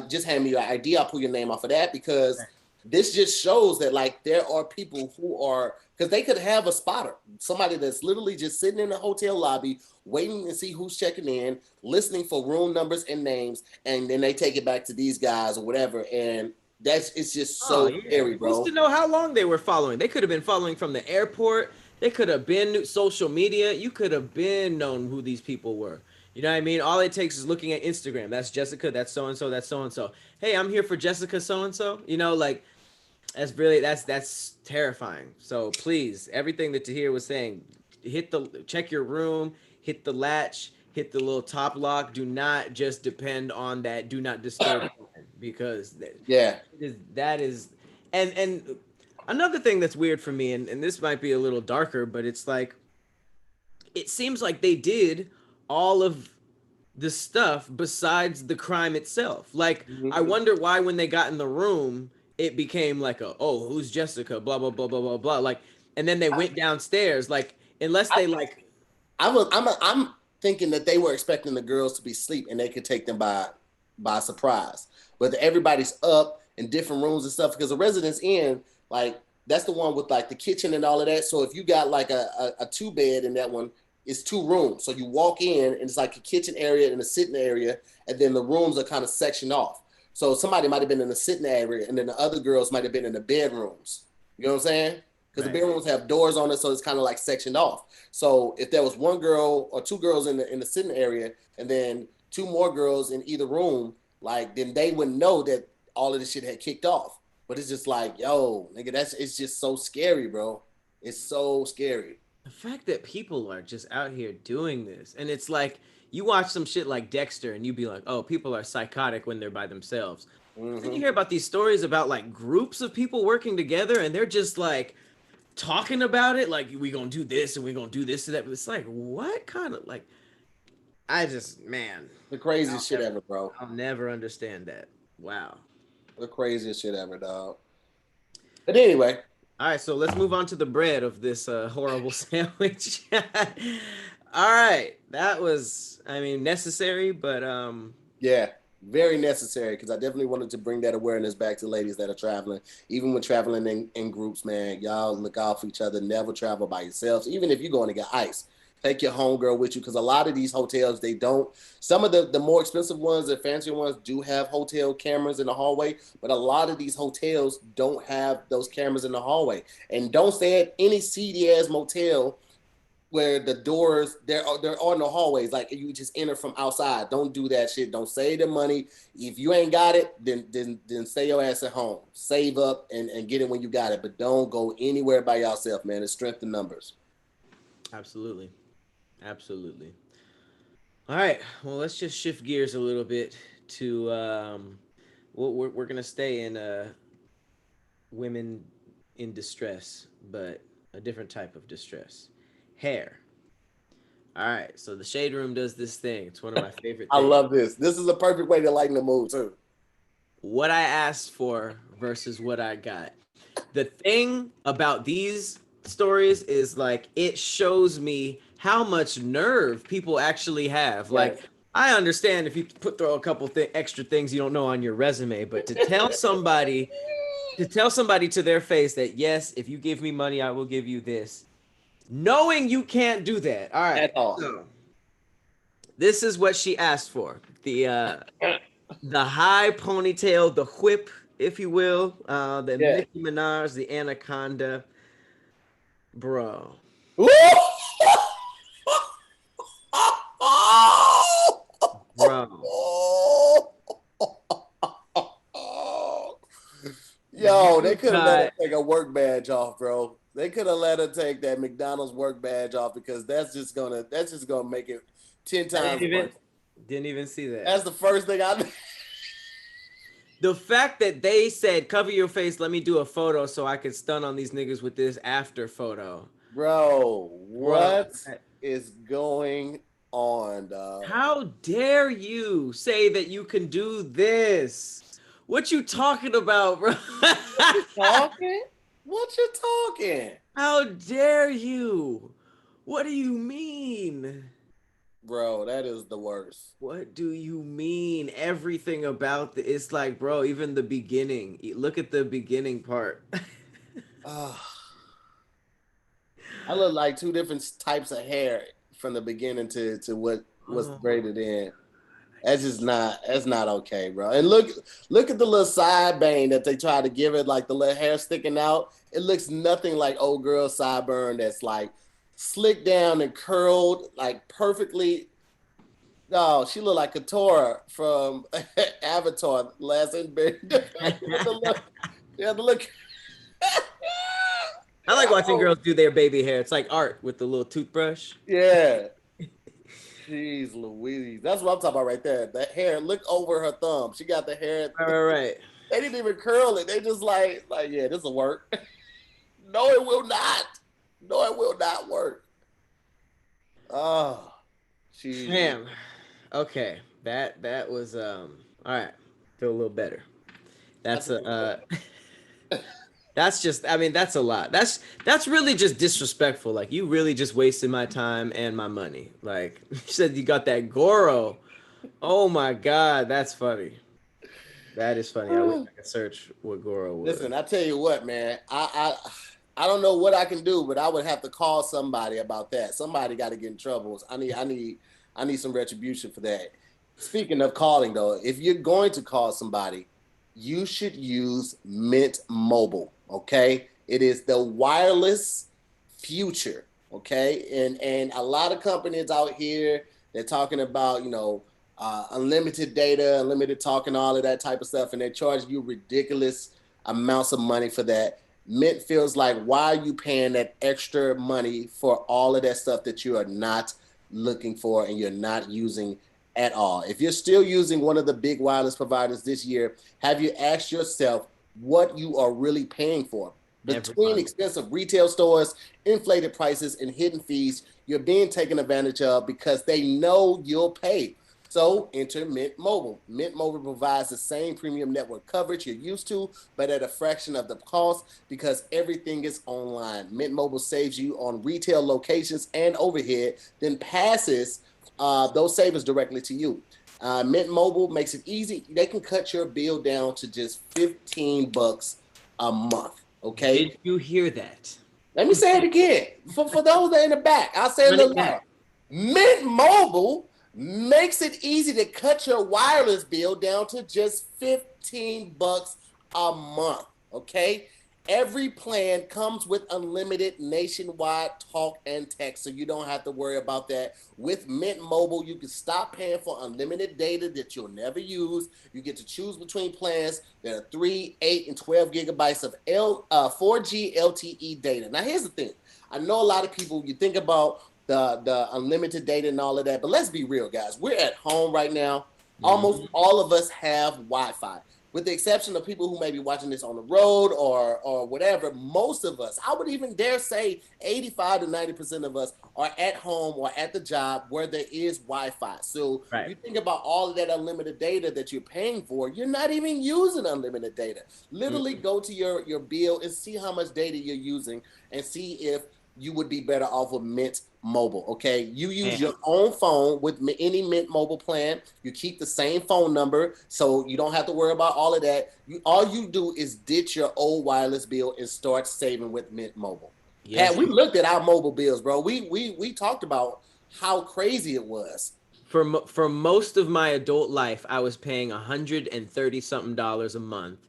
Just hand me your ID. I'll pull your name off of that, because this just shows that, like, there are people who are, because they could have a spotter, somebody that's literally just sitting in the hotel lobby, waiting to see who's checking in, listening for room numbers and names, and then they take it back to these guys or whatever. And it's just so scary, bro. Supposed to know how long they were following. They could have been following from the airport. They could have been social media. You could have been known who these people were. You know what I mean? All it takes is looking at Instagram. That's Jessica. That's so-and-so. That's so-and-so. Hey, I'm here for Jessica so-and-so. You know, like, that's terrifying. So please, everything that Tahir was saying, check your room, hit the latch, hit the little top lock. Do not just depend on that do not disturb because that is and another thing that's weird for me, and this might be a little darker, but it's like, it seems like they did all of the stuff besides the crime itself. Like, I wonder why when they got in the room, it became like who's Jessica, blah, blah, blah, blah, blah, blah. Like, and then they went downstairs, like, unless they like. I'm thinking that they were expecting the girls to be asleep and they could take them by surprise. But everybody's up in different rooms and stuff, because the Residence Inn, like, that's the one with like the kitchen and all of that. So if you got like a 2-bed in that one, it's 2 rooms. So you walk in and it's like a kitchen area and a sitting area, and then the rooms are kind of sectioned off. So somebody might have been in the sitting area, and then the other girls might have been in the bedrooms. You know what I'm saying? Because the bedrooms have doors on it, so it's kind of like sectioned off. So if there was one girl or 2 girls in the sitting area, and then 2 more girls in either room, like, then they wouldn't know that all of this shit had kicked off. But it's just like, yo, nigga, it's just so scary, bro. It's so scary. The fact that people are just out here doing this, and it's like, you watch some shit like Dexter and you be like, oh, people are psychotic when they're by themselves. Then you Mhm. hear about these stories about like groups of people working together and they're just like talking about it, like we gonna do this and we gonna do this and that. But it's like, what kind of like? I just, man, The craziest shit ever, bro. I'll never understand that. Wow. The craziest shit ever, dog. But anyway, All right, so let's move on to the bread of this horrible sandwich. All right, that was, I mean, necessary, but yeah, very necessary because I definitely wanted to bring that awareness back to ladies that are traveling. Even when traveling in groups, man, y'all look out for each other. Never travel by yourselves. Even if you're going to get ice, take your homegirl with you because a lot of these hotels, they don't. Some of the more expensive ones, the fancier ones, do have hotel cameras in the hallway, but a lot of these hotels don't have those cameras in the hallway. And don't stay at any seedy ass motel where the doors they're on the hallways, like you just enter from outside. Don't do that shit. Don't save the money. If you ain't got it, then stay your ass at home. Save up and get it when you got it. But don't go anywhere by yourself, man. It's strength in numbers. absolutely. Absolutely. All right, well, let's just shift gears a little bit to we're gonna stay in women in distress, but a different type of distress. Hair. All right, so the Shade Room does this thing. It's one of my favorite I things. love this. This is a perfect way to lighten the mood too. What I asked for versus what I got. The thing about these stories is like it shows me how much nerve people actually have. Like Yes. I understand if you throw a couple extra things you don't know on your resume, but to tell somebody to their face that yes, if you give me money, I will give you this, knowing you can't do that. All right. At all. So, this is what she asked for. The high ponytail, the whip, if you will, the Yeah. Nicki Minaj, the anaconda, bro. Bro. Yo, they could have let her Got- take a work badge off, bro. They could have let her take that McDonald's work badge off because that's just gonna make it 10 times worse. Didn't even see that. That's the first thing I The fact that they said cover your face, let me do a photo so I could stun on these niggas with this after photo. Bro, what Bro. is going on, dog? How dare you say that you can do this? What you talking about, bro? Talking? What you talking? How dare you? What do you mean? Bro, that is the worst. What do you mean? Everything about it's like, bro, even the beginning. Look at the beginning part. I look like two different types of hair from the beginning to what was braided in. That's not okay, bro. And look at the little side bang that they try to give it, like the little hair sticking out. It looks nothing like old girl sideburn that's like slicked down and curled like perfectly. No, she looked like Katora from Avatar, Last Airbender. Yeah, the look. I like watching girls do their baby hair. It's like art with the little toothbrush. Yeah. Jeez Louise. That's what I'm talking about right there. That hair, look over her thumb. She got the hair. All right. They didn't even curl it. They just like, yeah, this will work. No, it will not. No, it will not work. Oh, jeez. Damn. Okay. That was all right. Feel a little better. That's that's just, I mean, that's a lot. That's really just disrespectful. Like you really just wasted my time and my money. Like you said you got that Goro. Oh my God, that's funny. That is funny. I wish I could search what Goro was. Listen, I tell you what, man. I don't know what I can do, but I would have to call somebody about that. Somebody got to get in trouble. I need some retribution for that. Speaking of calling, though, if you're going to call somebody, you should use Mint Mobile. Okay, it is the wireless future. Okay, and a lot of companies out here, they're talking about unlimited data, unlimited talking, all of that type of stuff, and they charge you ridiculous amounts of money for that. Mint feels like, why are you paying that extra money for all of that stuff that you are not looking for and you're not using at all. If you're still using one of the big wireless providers this year, have you asked yourself what you are really paying for? Between expensive retail stores, inflated prices, and hidden fees, you're being taken advantage of because they know you'll pay. So enter Mint Mobile. Mint Mobile provides the same premium network coverage you're used to, but at a fraction of the cost because everything is online. Mint Mobile saves you on retail locations and overhead, then passes those savings directly to you. Mint Mobile makes it easy. They can cut your bill down to just $15 a month. Okay. Did you hear that? Let me say it again. For those that are in the back, I'll say it a little louder. Mint Mobile makes it easy to cut your wireless bill down to just $15 a month. Okay. Every plan comes with unlimited nationwide talk and text, so you don't have to worry about that. With Mint Mobile, you can stop paying for unlimited data that you'll never use. You get to choose between plans that are 3, 8, and 12 gigabytes of 4G LTE data. Now, here's the thing. I know a lot of people, you think about the unlimited data and all of that, but let's be real, guys. We're at home right now. Almost all of us have Wi-Fi. With the exception of people who may be watching this on the road or whatever, most of us, I would even dare say 85 to 90% of us are at home or at the job where there is Wi-Fi. So you think about all of that unlimited data that you're paying for, you're not even using unlimited data. Literally go to your bill and see how much data you're using and see if you would be better off with Mint Mobile, okay? You use your own phone with any Mint Mobile plan. You keep the same phone number, so you don't have to worry about all of that. All you do is ditch your old wireless bill and start saving with Mint Mobile. Yes. Pat, we looked at our mobile bills, bro. We talked about how crazy it was. For most of my adult life, I was paying $130-something a month.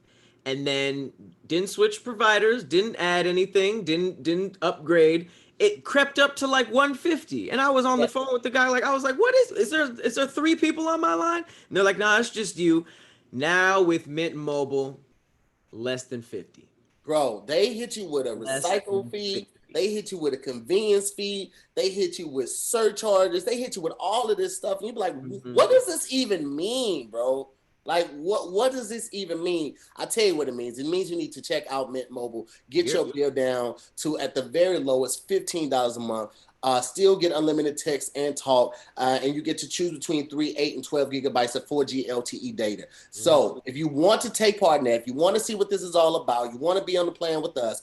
And then didn't switch providers, didn't add anything, didn't upgrade. It crept up to like $150, and I was on the phone with the guy. Like, I was like, "What is there 3 people on my line?" And they're like, "Nah, it's just you." Now with Mint Mobile, less than 50. Bro, they hit you with a recycle fee. They hit you with a convenience fee. They hit you with surcharges. They hit you with all of this stuff, and you be like, "What does this even mean, bro?" Like, what does this even mean? I'll tell you what it means. It means you need to check out Mint Mobile. Get your bill down to, at the very lowest, $15 a month. Still get unlimited text and talk. And you get to choose between 3, 8, and 12 gigabytes of 4G LTE data. So if you want to take part in that, if you want to see what this is all about, you want to be on the plan with us,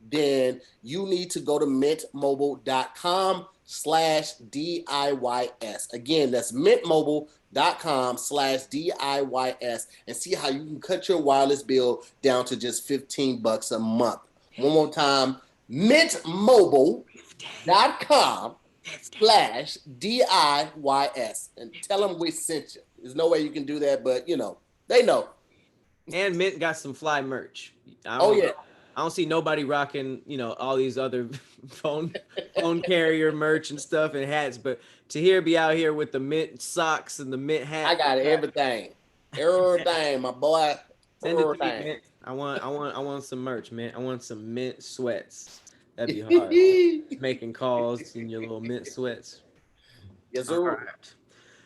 then you need to go to mintmobile.com/DIYS. Again, that's mintmobile.com/DIYS and see how you can cut your wireless bill down to just $15 a month. One more time, mintmobile.com/DIYS, and tell them we sent you. There's no way you can do that, but they know. And Mint got some fly merch. I don't see nobody rocking, all these other phone carrier merch and stuff and hats, but to be out here with the Mint socks and the Mint hat. I got everything, my boy. Send it to me, Mint. I want some merch, man. I want some Mint sweats. That'd be hard. Making calls in your little Mint sweats. Yes, sir. Right.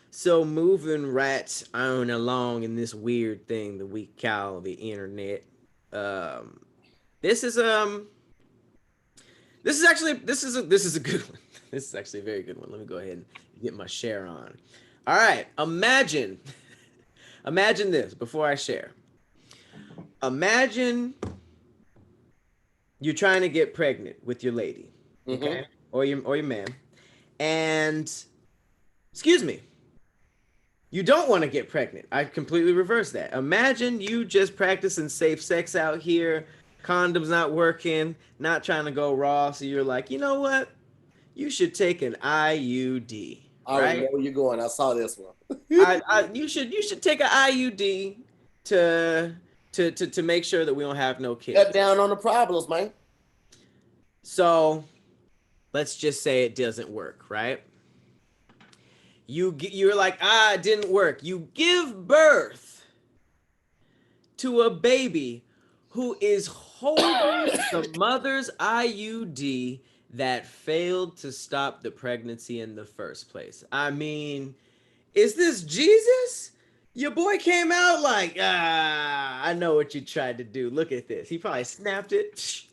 So moving right on along in this weird thing that we call the internet. This is a good one. This is actually a very good one. Let me go ahead and get my share on. All right. Imagine this before I share. Imagine you're trying to get pregnant with your lady, okay, or your man, and excuse me, you don't want to get pregnant. I completely reverse that. Imagine you just practicing safe sex out here. Condoms not working, not trying to go raw. So you're like, you know what? You should take an IUD. Right? Know where you're going. I saw this one. You should take an IUD to make sure that we don't have no kids. Cut down on the problems, man. So let's just say it doesn't work, right? You're like, it didn't work. You give birth to a baby who is holding the mother's IUD that failed to stop the pregnancy in the first place. I mean, is this Jesus? Your boy came out like, I know what you tried to do. Look at this. He probably snapped it.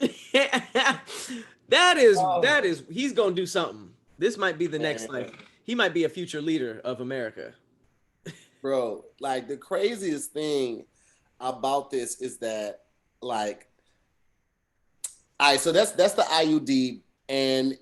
that is he's gonna do something. This might be the next, like, he might be a future leader of America. Bro, like the craziest thing about this is that, like, all right, so that's the IUD, and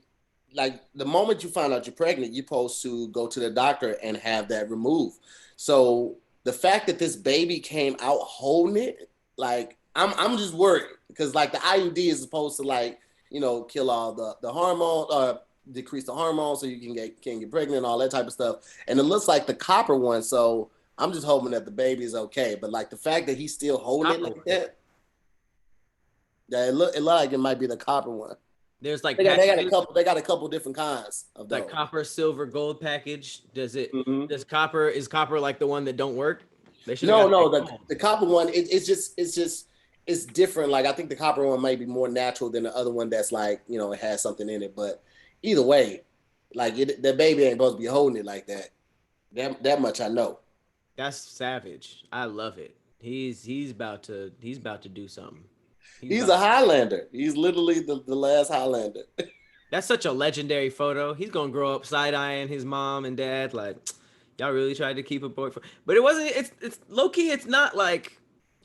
like the moment you find out you're pregnant, you're supposed to go to the doctor and have that removed. So the fact that this baby came out holding it, like I'm just worried because like the IUD is supposed to, like, you know, kill all the hormone, decrease the hormones so you can get pregnant and all that type of stuff. And it looks like the copper one, so I'm just hoping that the baby is okay. But like the fact that he's still holding it like that, yeah, it look like it might be the copper one. There's like They got a couple different kinds of those. Like copper, silver, gold package. Does it? Mhm. Is copper like the one that don't work? They should. No, the copper one, it's different. Like I think the copper one might be more natural than the other one that's like, you know, it has something in it. But either way, like the baby ain't supposed to be holding it like that. That much I know. That's savage. I love it. He's about to do something. He's a Highlander. He's literally the last Highlander. That's such a legendary photo. He's gonna grow up side-eyeing his mom and dad like, y'all really tried to keep a boy. But it wasn't. It's low key. It's not like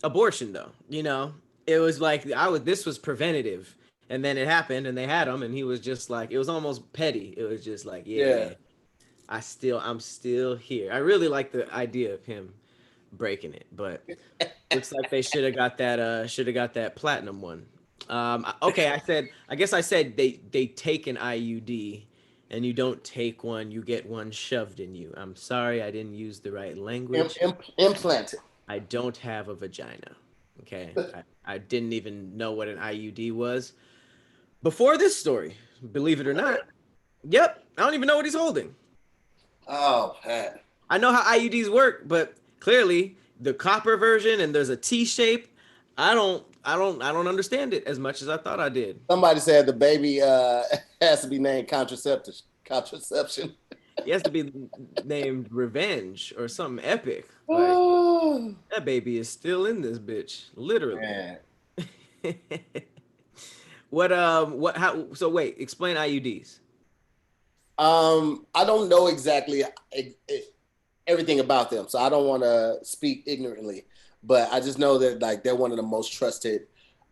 abortion though. You know, it was like this was preventative, and then it happened, and they had him, and he was just like, it was almost petty. It was just like, yeah. I'm still here. I really like the idea of him breaking it, but looks like they should have got that platinum one. Okay, I guess I said they take an IUD, and you don't take one, you get one shoved in you. I'm sorry, I didn't use the right language. Implanted. I don't have a vagina. Okay, I didn't even know what an IUD was before this story. Believe it or not. Yep, I don't even know what he's holding. Oh, Pat. I know how IUDs work, but clearly the copper version and there's a T shape. I don't understand it as much as I thought I did. Somebody said the baby has to be named contraception. He has to be named Revenge or something epic. Like, that baby is still in this bitch, literally. So wait, explain IUDs. I don't know exactly everything about them, so I don't want to speak ignorantly. But I just know that like they're one of the most trusted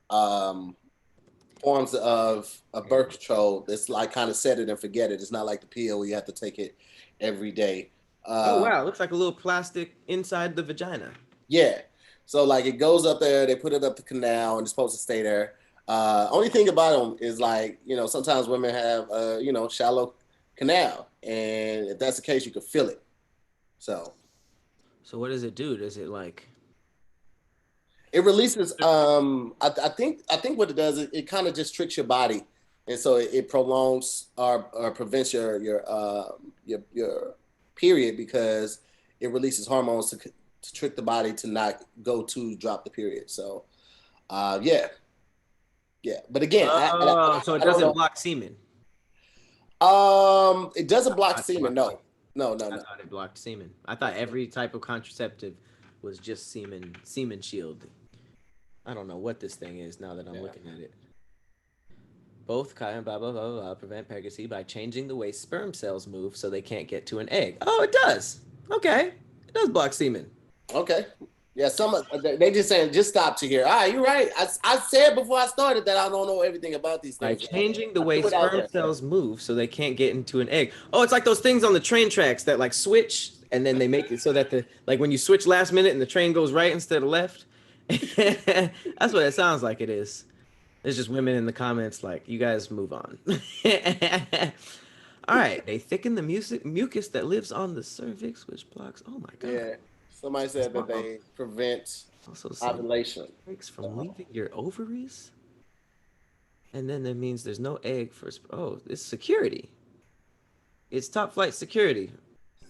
forms of birth control. It's like kind of set it and forget it. It's not like the pill where you have to take it every day. Oh wow, it looks like a little plastic inside the vagina. Yeah, so like it goes up there. They put it up the canal and it's supposed to stay there. Only thing about them is like, you know, sometimes women have shallow canal, and if that's the case, you can feel it. So what does it do? Does it like? It releases. I think what it does is it kind of just tricks your body, and so it prolongs or prevents your period because it releases hormones to trick the body to not go to drop the period. So, yeah. But again, so it doesn't block semen. It doesn't block semen. No. I thought it blocked semen. I thought every type of contraceptive was just semen shield. I don't know what this thing is now that I'm looking at it. Both kind of blah, blah, blah, blah, prevent pregnancy by changing the way sperm cells move so they can't get to an egg. Oh, it does. Okay. It does block semen. Okay. Yeah, they just saying, just stop to here. All right, you're right. I said before I started that I don't know everything about these things. By changing the way sperm cells move so they can't get into an egg. Oh, it's like those things on the train tracks that like switch and then they make it so that when you switch last minute and the train goes right instead of left. That's what it sounds like it is. There's just women in the comments like, you guys move on. All right, they thicken the mucus that lives on the cervix, which blocks. Oh my god. Yeah, somebody said that they prevent ovulation. Breaks from leaving your ovaries, and then that means there's no egg for. Oh, it's security. It's top flight security.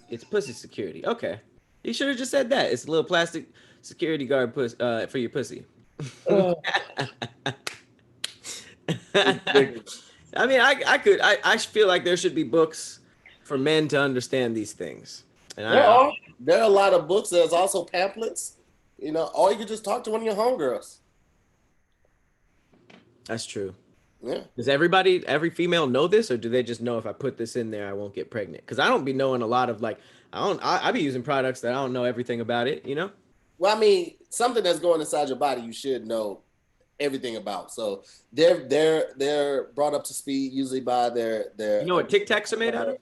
It's pussy security. Okay, you should have just said that. It's a little plastic security guard for your pussy. That's I mean, I feel like there should be books for men to understand these things. And There are a lot of books. There's also pamphlets. You know, or you could just talk to one of your homegirls. That's true. Yeah. Does every female know this, or do they just know if I put this in there, I won't get pregnant? Because I don't be knowing a lot of like, I be using products that I don't know everything about it, you know? Well, I mean, something that's going inside your body, you should know everything about. So they're brought up to speed usually by their. You know what Tic Tacs are made out of?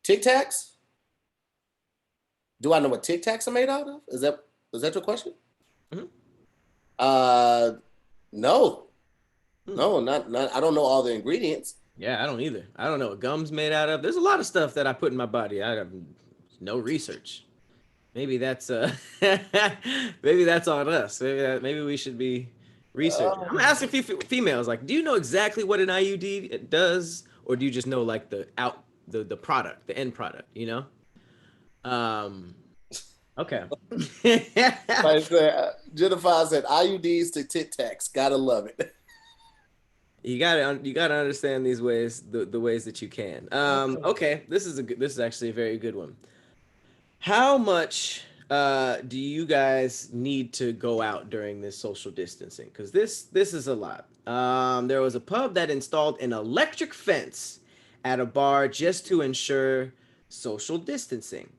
Tic Tacs? Do I know what Tic Tacs are made out of? Is that your question? Mm-hmm. No. No, not. I don't know all the ingredients. Yeah, I don't either. I don't know what gum's made out of. There's a lot of stuff that I put in my body. I have no research. Maybe that's maybe that's on us. Maybe we should be researching. I'm asking females, like, do you know exactly what an IUD does, or do you just know like the product, the end product? You know. Okay. Like Jennifer said, IUDs to Tic Tacs. Gotta love it. You gotta understand these ways, the ways that you can. Okay, this is actually a very good one. How much do you guys need to go out during this social distancing? Because this is a lot. There was a pub that installed an electric fence at a bar just to ensure social distancing.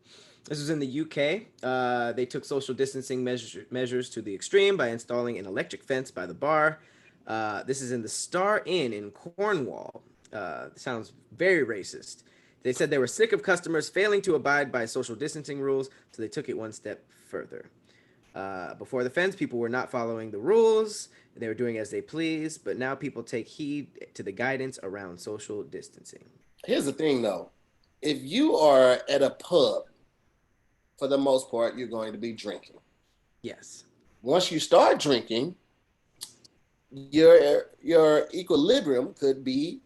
This was in the UK. They took social distancing measures to the extreme by installing an electric fence by the bar. This is in the Star Inn in Cornwall. Sounds very racist. They said they were sick of customers failing to abide by social distancing rules, so they took it one step further. Before the fence, people were not following the rules. They were doing as they pleased, but now people take heed to the guidance around social distancing. Here's the thing, though. If you are at a pub, for the most part, you're going to be drinking. Yes. Once you start drinking, your equilibrium could be,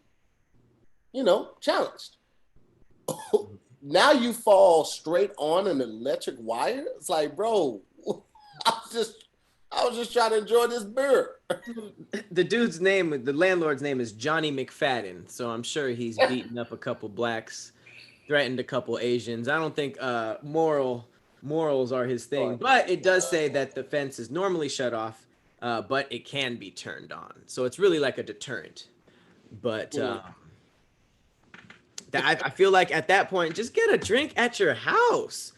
challenged. Now you fall straight on an electric wire. It's like, bro, I was just trying to enjoy this beer. The landlord's name is Johnny McFadden, so I'm sure he's beaten up a couple blacks, threatened a couple Asians. I don't think morals are his thing, but it does say that the fence is normally shut off, but it can be turned on. So it's really like a deterrent. But I feel like at that point, just get a drink at your house.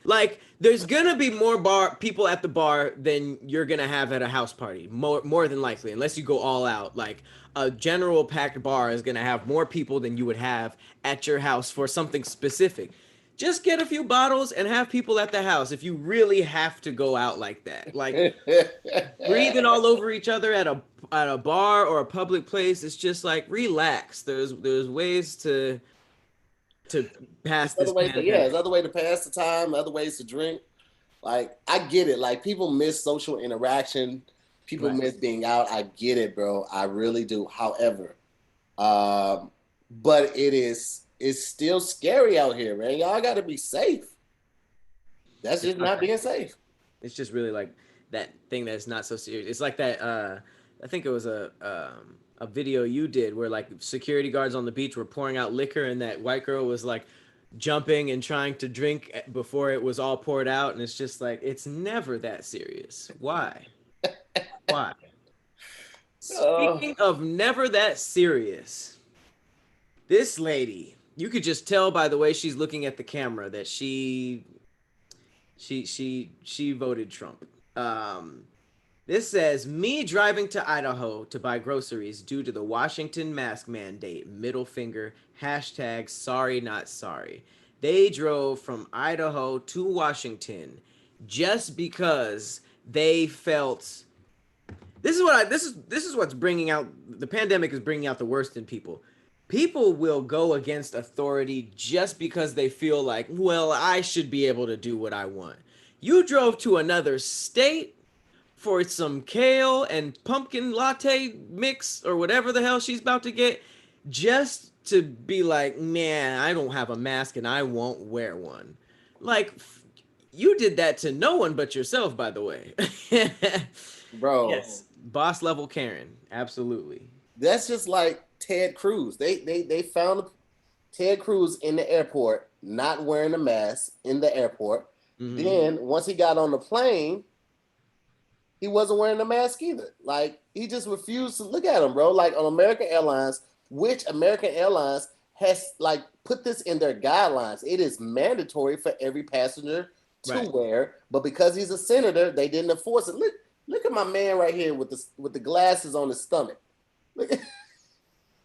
Like, there's gonna be more people at the bar than you're gonna have at a house party, more than likely, unless you go all out. Like, a general packed bar is gonna have more people than you would have at your house for something specific. Just get a few bottles and have people at the house if you really have to go out like that. Like, breathing all over each other at a bar or a public place, it's just like, relax. There's ways to pass this. There's other way to pass the time, other ways to drink. Like, I get it. Like, people miss social interaction. People miss being out. I get it, bro. I really do. However, but it's still scary out here, man. Y'all got to be safe. That's just not being safe. It's just really like that thing that's not so serious. It's like that. I think it was a video you did where like security guards on the beach were pouring out liquor, and that white girl was like jumping and trying to drink before it was all poured out, and it's just like, it's never that serious. Why? Speaking of never that serious, this lady, you could just tell by the way she's looking at the camera that she voted Trump. This says, me driving to Idaho to buy groceries due to the Washington mask mandate, middle finger, hashtag sorry not sorry. They drove from Idaho to Washington just because they felt, this is what's bringing out, the pandemic is bringing out the worst in people. People will go against authority just because they feel like, well, I should be able to do what I want. You drove to another state for some kale and pumpkin latte mix or whatever the hell she's about to get, just to be like, man, I don't have a mask and I won't wear one. Like, you did that to no one but yourself, by the way. Bro. Yes. Boss level Karen. Absolutely. That's just like Ted Cruz. They found Ted Cruz in the airport not wearing a mask in the airport. Mhm. Then once he got on the plane, he wasn't wearing a mask either. Like he just refused to look at him, bro. Like on American Airlines, which American Airlines has like put this in their guidelines. It is mandatory for every passenger to Right. wear, but because he's a senator, they didn't enforce it. Look at my man right here with the glasses on his stomach. Look at,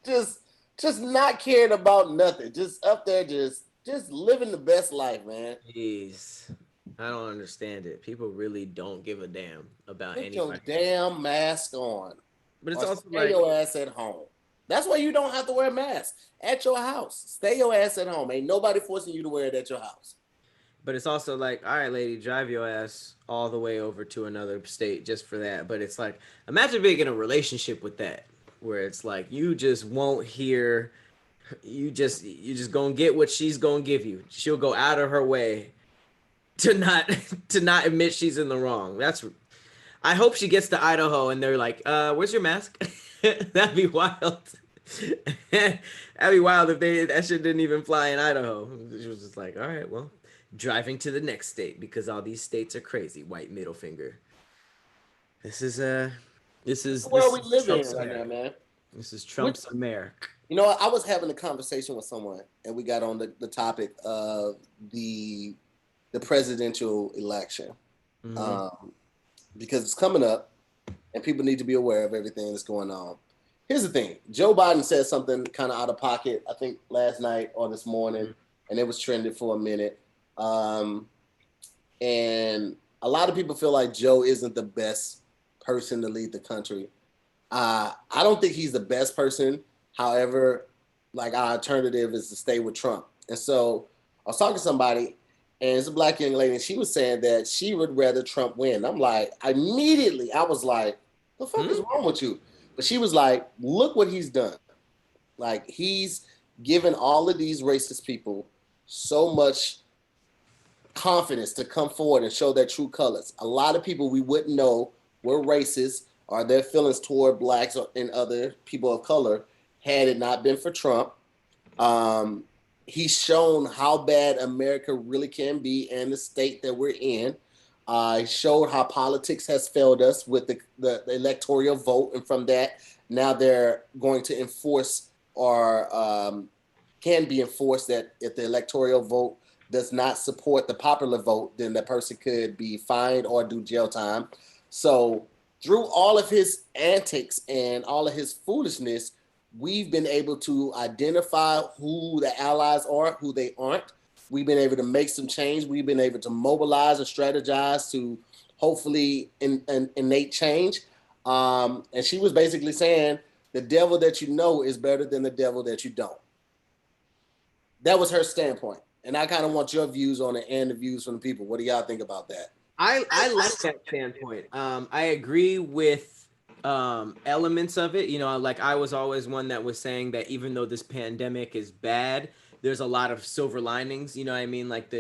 just not caring about nothing. Just up there, just living the best life, man. Jeez. I don't understand it. People really don't give a damn about Put your anybody. damn mask on. But it's Or also stay like, your ass at home. That's why you don't have to wear a mask at your house. Stay your ass at home. Ain't nobody forcing you to wear it at your house. but it's also like, all right, lady, drive your ass all the way over to another state just for that. But it's like, imagine being in a relationship with that, where it's like you just won't hear, you just gonna get what she's gonna give you. She'll go out of her way to not to not admit she's in the wrong. I hope she gets to Idaho and they're like, where's your mask? That'd be wild. That'd be wild if that shit didn't even fly in Idaho. She was just like, all right, well, driving to the next state because all these states are crazy. White middle finger. This is That's where we live in Trump's right now, America. man. This is Trump's America. You know, I was having a conversation with someone, and we got on the topic of the presidential election, because it's coming up, and people need to be aware of everything that's going on. Here's the thing: Joe Biden said something kind of out of pocket, I think last night or this morning, and it was trended for a minute. And a lot of people feel like Joe isn't the best person to lead the country. I don't think he's the best person. However, like our alternative is to stay with Trump. And so I was talking to somebody, and it's a black young lady, and she was saying that she would rather Trump win. I'm like, immediately, I was like, the fuck is wrong with you? But she was like, look what he's done. Like, he's given all of these racist people so much confidence to come forward and show their true colors. A lot of people we wouldn't know were racist or their feelings toward blacks and other people of color had it not been for Trump. He's shown how bad America really can be and the state that we're in. He showed how politics has failed us with the electoral vote. And from that, now they're going to enforce or can be enforced that if the electoral vote does not support the popular vote, then the person could be fined or do jail time. So through all of his antics and all of his foolishness, we've been able to identify who the allies are, who they aren't. We've been able to make some change. We've been able to mobilize and strategize to hopefully innate change. And she was basically saying, the devil that you know is better than the devil that you don't. That was her standpoint. And I kind of want your views on it and the views from the people. What do y'all think about that? I like that standpoint. I agree with elements of it. You know, like I was always one that was saying that even though this pandemic is bad, there's a lot of silver linings. You know what I mean? Like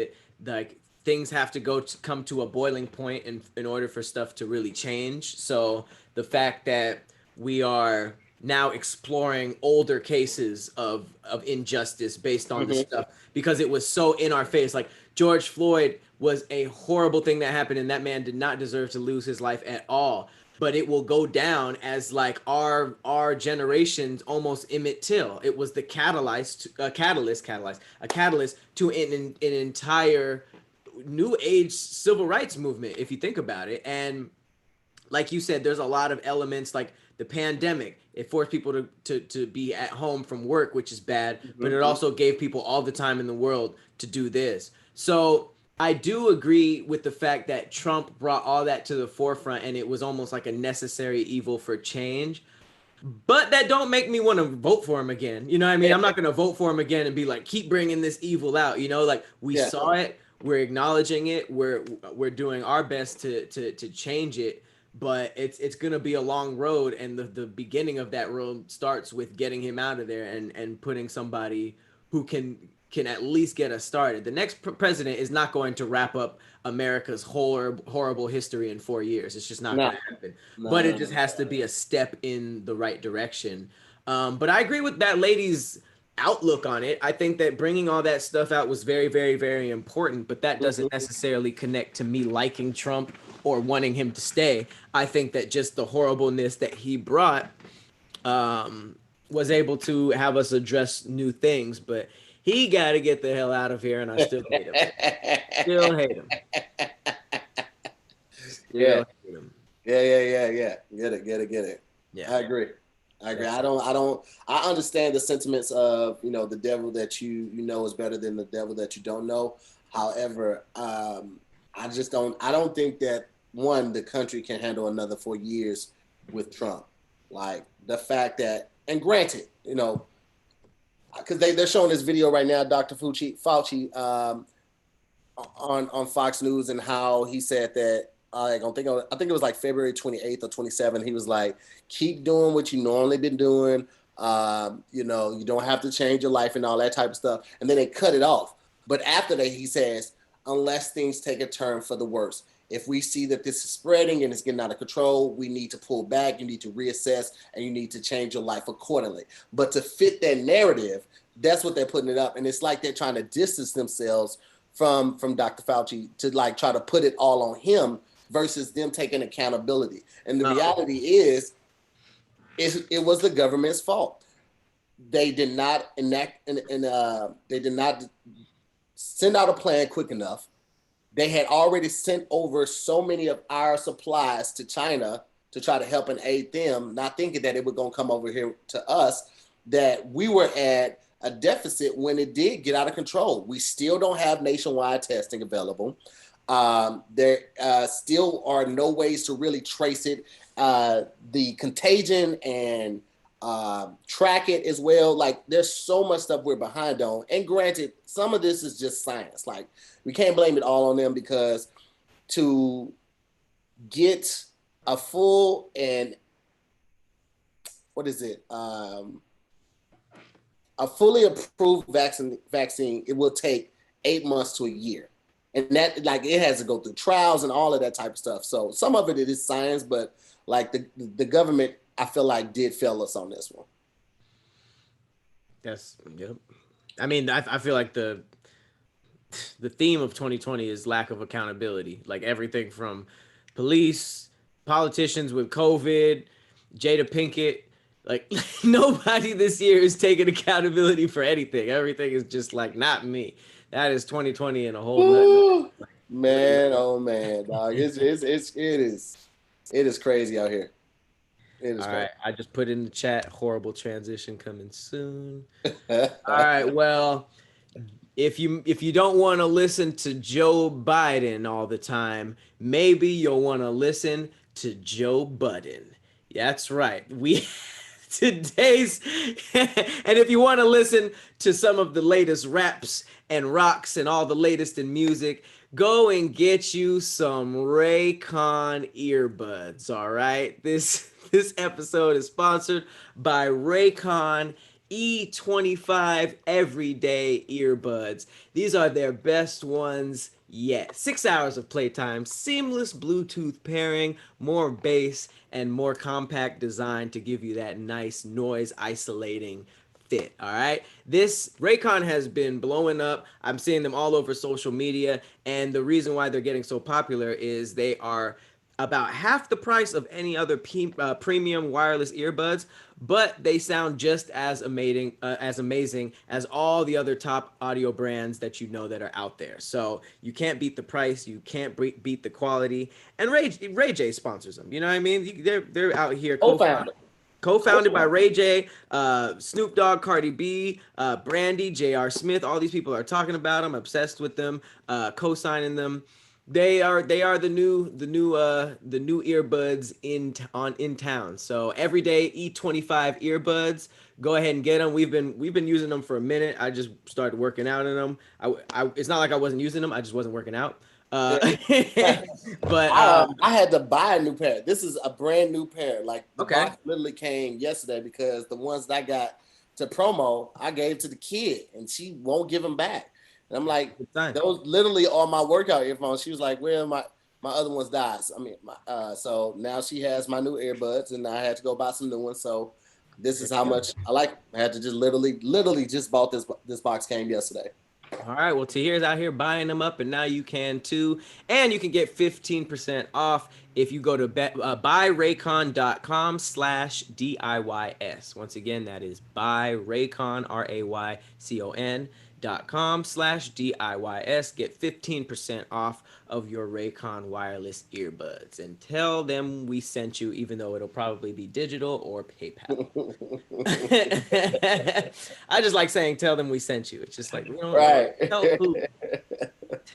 things have to come to a boiling point in order for stuff to really change. So the fact that we are now exploring older cases of injustice based on this stuff, because it was so in our face. Like George Floyd was a horrible thing that happened, and that man did not deserve to lose his life at all. But it will go down as like our generation's almost Emmett Till. It was the catalyst to an entire new age civil rights movement, if you think about it. And like you said, there's a lot of elements like the pandemic. It forced people to be at home from work, which is bad, but it also gave people all the time in the world to do this. So I do agree with the fact that Trump brought all that to the forefront, and it was almost like a necessary evil for change. But that don't make me want to vote for him again. You know what I mean? I'm not going to vote for him again and be like, keep bringing this evil out. You know, like we saw it, we're acknowledging it, we're doing our best to change it. But it's gonna be a long road, and the beginning of that road starts with getting him out of there and putting somebody who can can at least get us started. The next president is not going to wrap up America's horrible history in 4 years. It's just not going to happen. But it just has to be a step in the right direction. But I agree with that lady's outlook on it. I think that bringing all that stuff out was very, very, very important, but that doesn't necessarily connect to me liking Trump or wanting him to stay. I think that just the horribleness that he brought was able to have us address new things, but he got to get the hell out of here, and I still hate him. Still hate him. Hate him. Yeah. Get it. Yeah. I agree. I understand the sentiments of, the devil that you know is better than the devil that you don't know. However, I don't think that, one, the country can handle another 4 years with Trump. Like the fact that, and granted, because they're showing this video right now, Dr. Fauci on Fox News, and how he said that, I think it was like February 28th or 27th. He was like, keep doing what you normally been doing. You don't have to change your life and all that type of stuff. And then they cut it off. But after that, he says, unless things take a turn for the worse. If we see that this is spreading and it's getting out of control, we need to pull back. You need to reassess, and you need to change your life accordingly. But to fit that narrative, that's what they're putting it up. And it's like they're trying to distance themselves from Dr. Fauci to like try to put it all on him, versus them taking accountability. And the reality is, it was the government's fault. They did not enact, and they did not send out a plan quick enough. They had already sent over so many of our supplies to China to try to help and aid them, not thinking that it was going to come over here to us, that we were at a deficit when it did get out of control. We still don't have nationwide testing available. There still are no ways to really trace it. The contagion and track it as well. Like, there's so much stuff we're behind on. And granted, some of this is just science. Like, we can't blame it all on them, because to get a full and a fully approved vaccine, it will take 8 months to a year. And that, like, it has to go through trials and all of that type of stuff. So some of it is science, but like the government, I feel like, did fail us on this one. Yep. I mean, I feel like the theme of 2020 is lack of accountability. Like, everything from police, politicians with COVID, Jada Pinkett, like nobody this year is taking accountability for anything. Everything is just like, not me. That is 2020 in a whole nother. Man, oh man, dog. It is crazy out here. It is all crazy. right, I just put in the chat, horrible transition coming soon. All right, well, if you don't want to listen to Joe Biden all the time, maybe you'll want to listen to Joe Budden. That's right. Today's and if you want to listen to some of the latest raps and rocks and all the latest in music, go and get you some Raycon earbuds. All right, this episode is sponsored by Raycon E25 everyday earbuds. These are their best ones yet. 6 hours of playtime, seamless Bluetooth pairing, more bass, and more compact design to give you that nice noise isolating fit. All right, this Raycon has been blowing up. I'm seeing them all over social media, and the reason why they're getting so popular is they are about half the price of any other premium wireless earbuds, but they sound just as amazing as all the other top audio brands that you know that are out there. So you can't beat the price, you can't beat the quality, and Ray J sponsors them. You know what I mean? They're out here co-founded by Ray J, Snoop Dogg, Cardi B, Brandy, J.R. Smith. All these people are talking about them, obsessed with them, co-signing them. They are the new earbuds in town. So everyday E25 earbuds, go ahead and get them. We've been using them for a minute. I just started working out in them. It's not like I wasn't using them. I just wasn't working out. But I had to buy a new pair. This is a brand new pair. Like, the okay, box literally came yesterday, because the ones that I got to promo, I gave to the kid, and she won't give them back. And I'm like, Good sign. those literally are my workout earphones. She was like, "Where my other ones died?" So now she has my new earbuds, and I had to go buy some new ones. So this is how much I like. I had to just literally just bought this box came yesterday. All right, well, Tahir's out here buying them up, and now you can too. And you can get 15% off if you go to buyraycon.com/DIYS. Once again, that is buyraycon, RAYCON.com/DIYS. Get 15% off of your Raycon wireless earbuds. And tell them we sent you, even though it'll probably be digital or PayPal. I just like saying, tell them we sent you. It's just like, you know, Right. Tell who.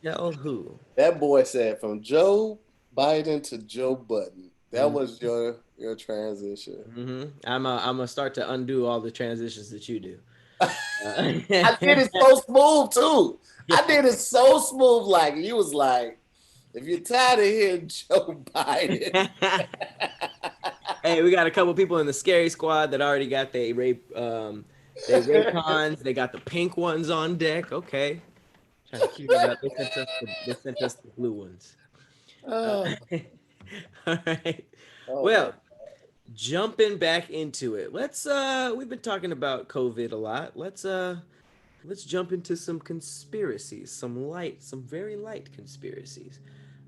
Tell who. That boy said from Joe Biden to Joe Button. That was your transition. Mm-hmm. I'm gonna start to undo all the transitions that you do. I did it so smooth too. I did it so smooth. Like you was like, if you're tired of hearing Joe Biden. Hey, we got a couple people in the scary squad that already got their Raycons. They got the pink ones on deck. Okay. Trying to cue it up. They sent us the blue ones. Oh. All right. Oh, Well, jumping back into it. Let's we've been talking about COVID a lot. Let's jump into some conspiracies, some very light conspiracies.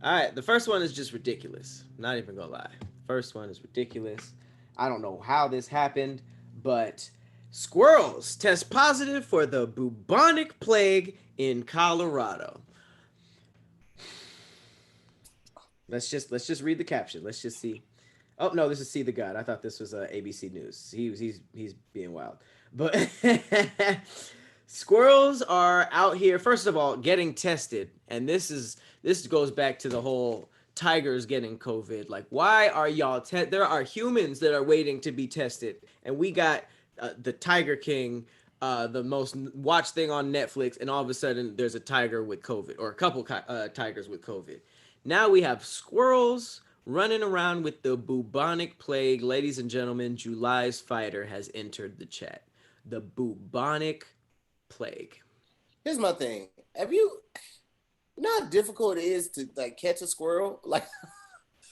All right, the first one is just ridiculous. Not even gonna lie. First one is ridiculous. I don't know how this happened, but squirrels test positive for the bubonic plague in Colorado. Let's just read the caption. Let's just see. Oh no, this is See the God. I thought this was ABC News. He's being wild. But squirrels are out here, first of all, getting tested, and this goes back to the whole tigers getting COVID. Like, why are y'all there are humans that are waiting to be tested, and we got the Tiger King, the most watched thing on Netflix, and all of a sudden there's a tiger with COVID, or a couple tigers with COVID. Now we have squirrels running around with the bubonic plague. Ladies and gentlemen, July's fighter has entered the chat. The bubonic plague. Here's my thing. You know how difficult it is to like catch a squirrel? Like,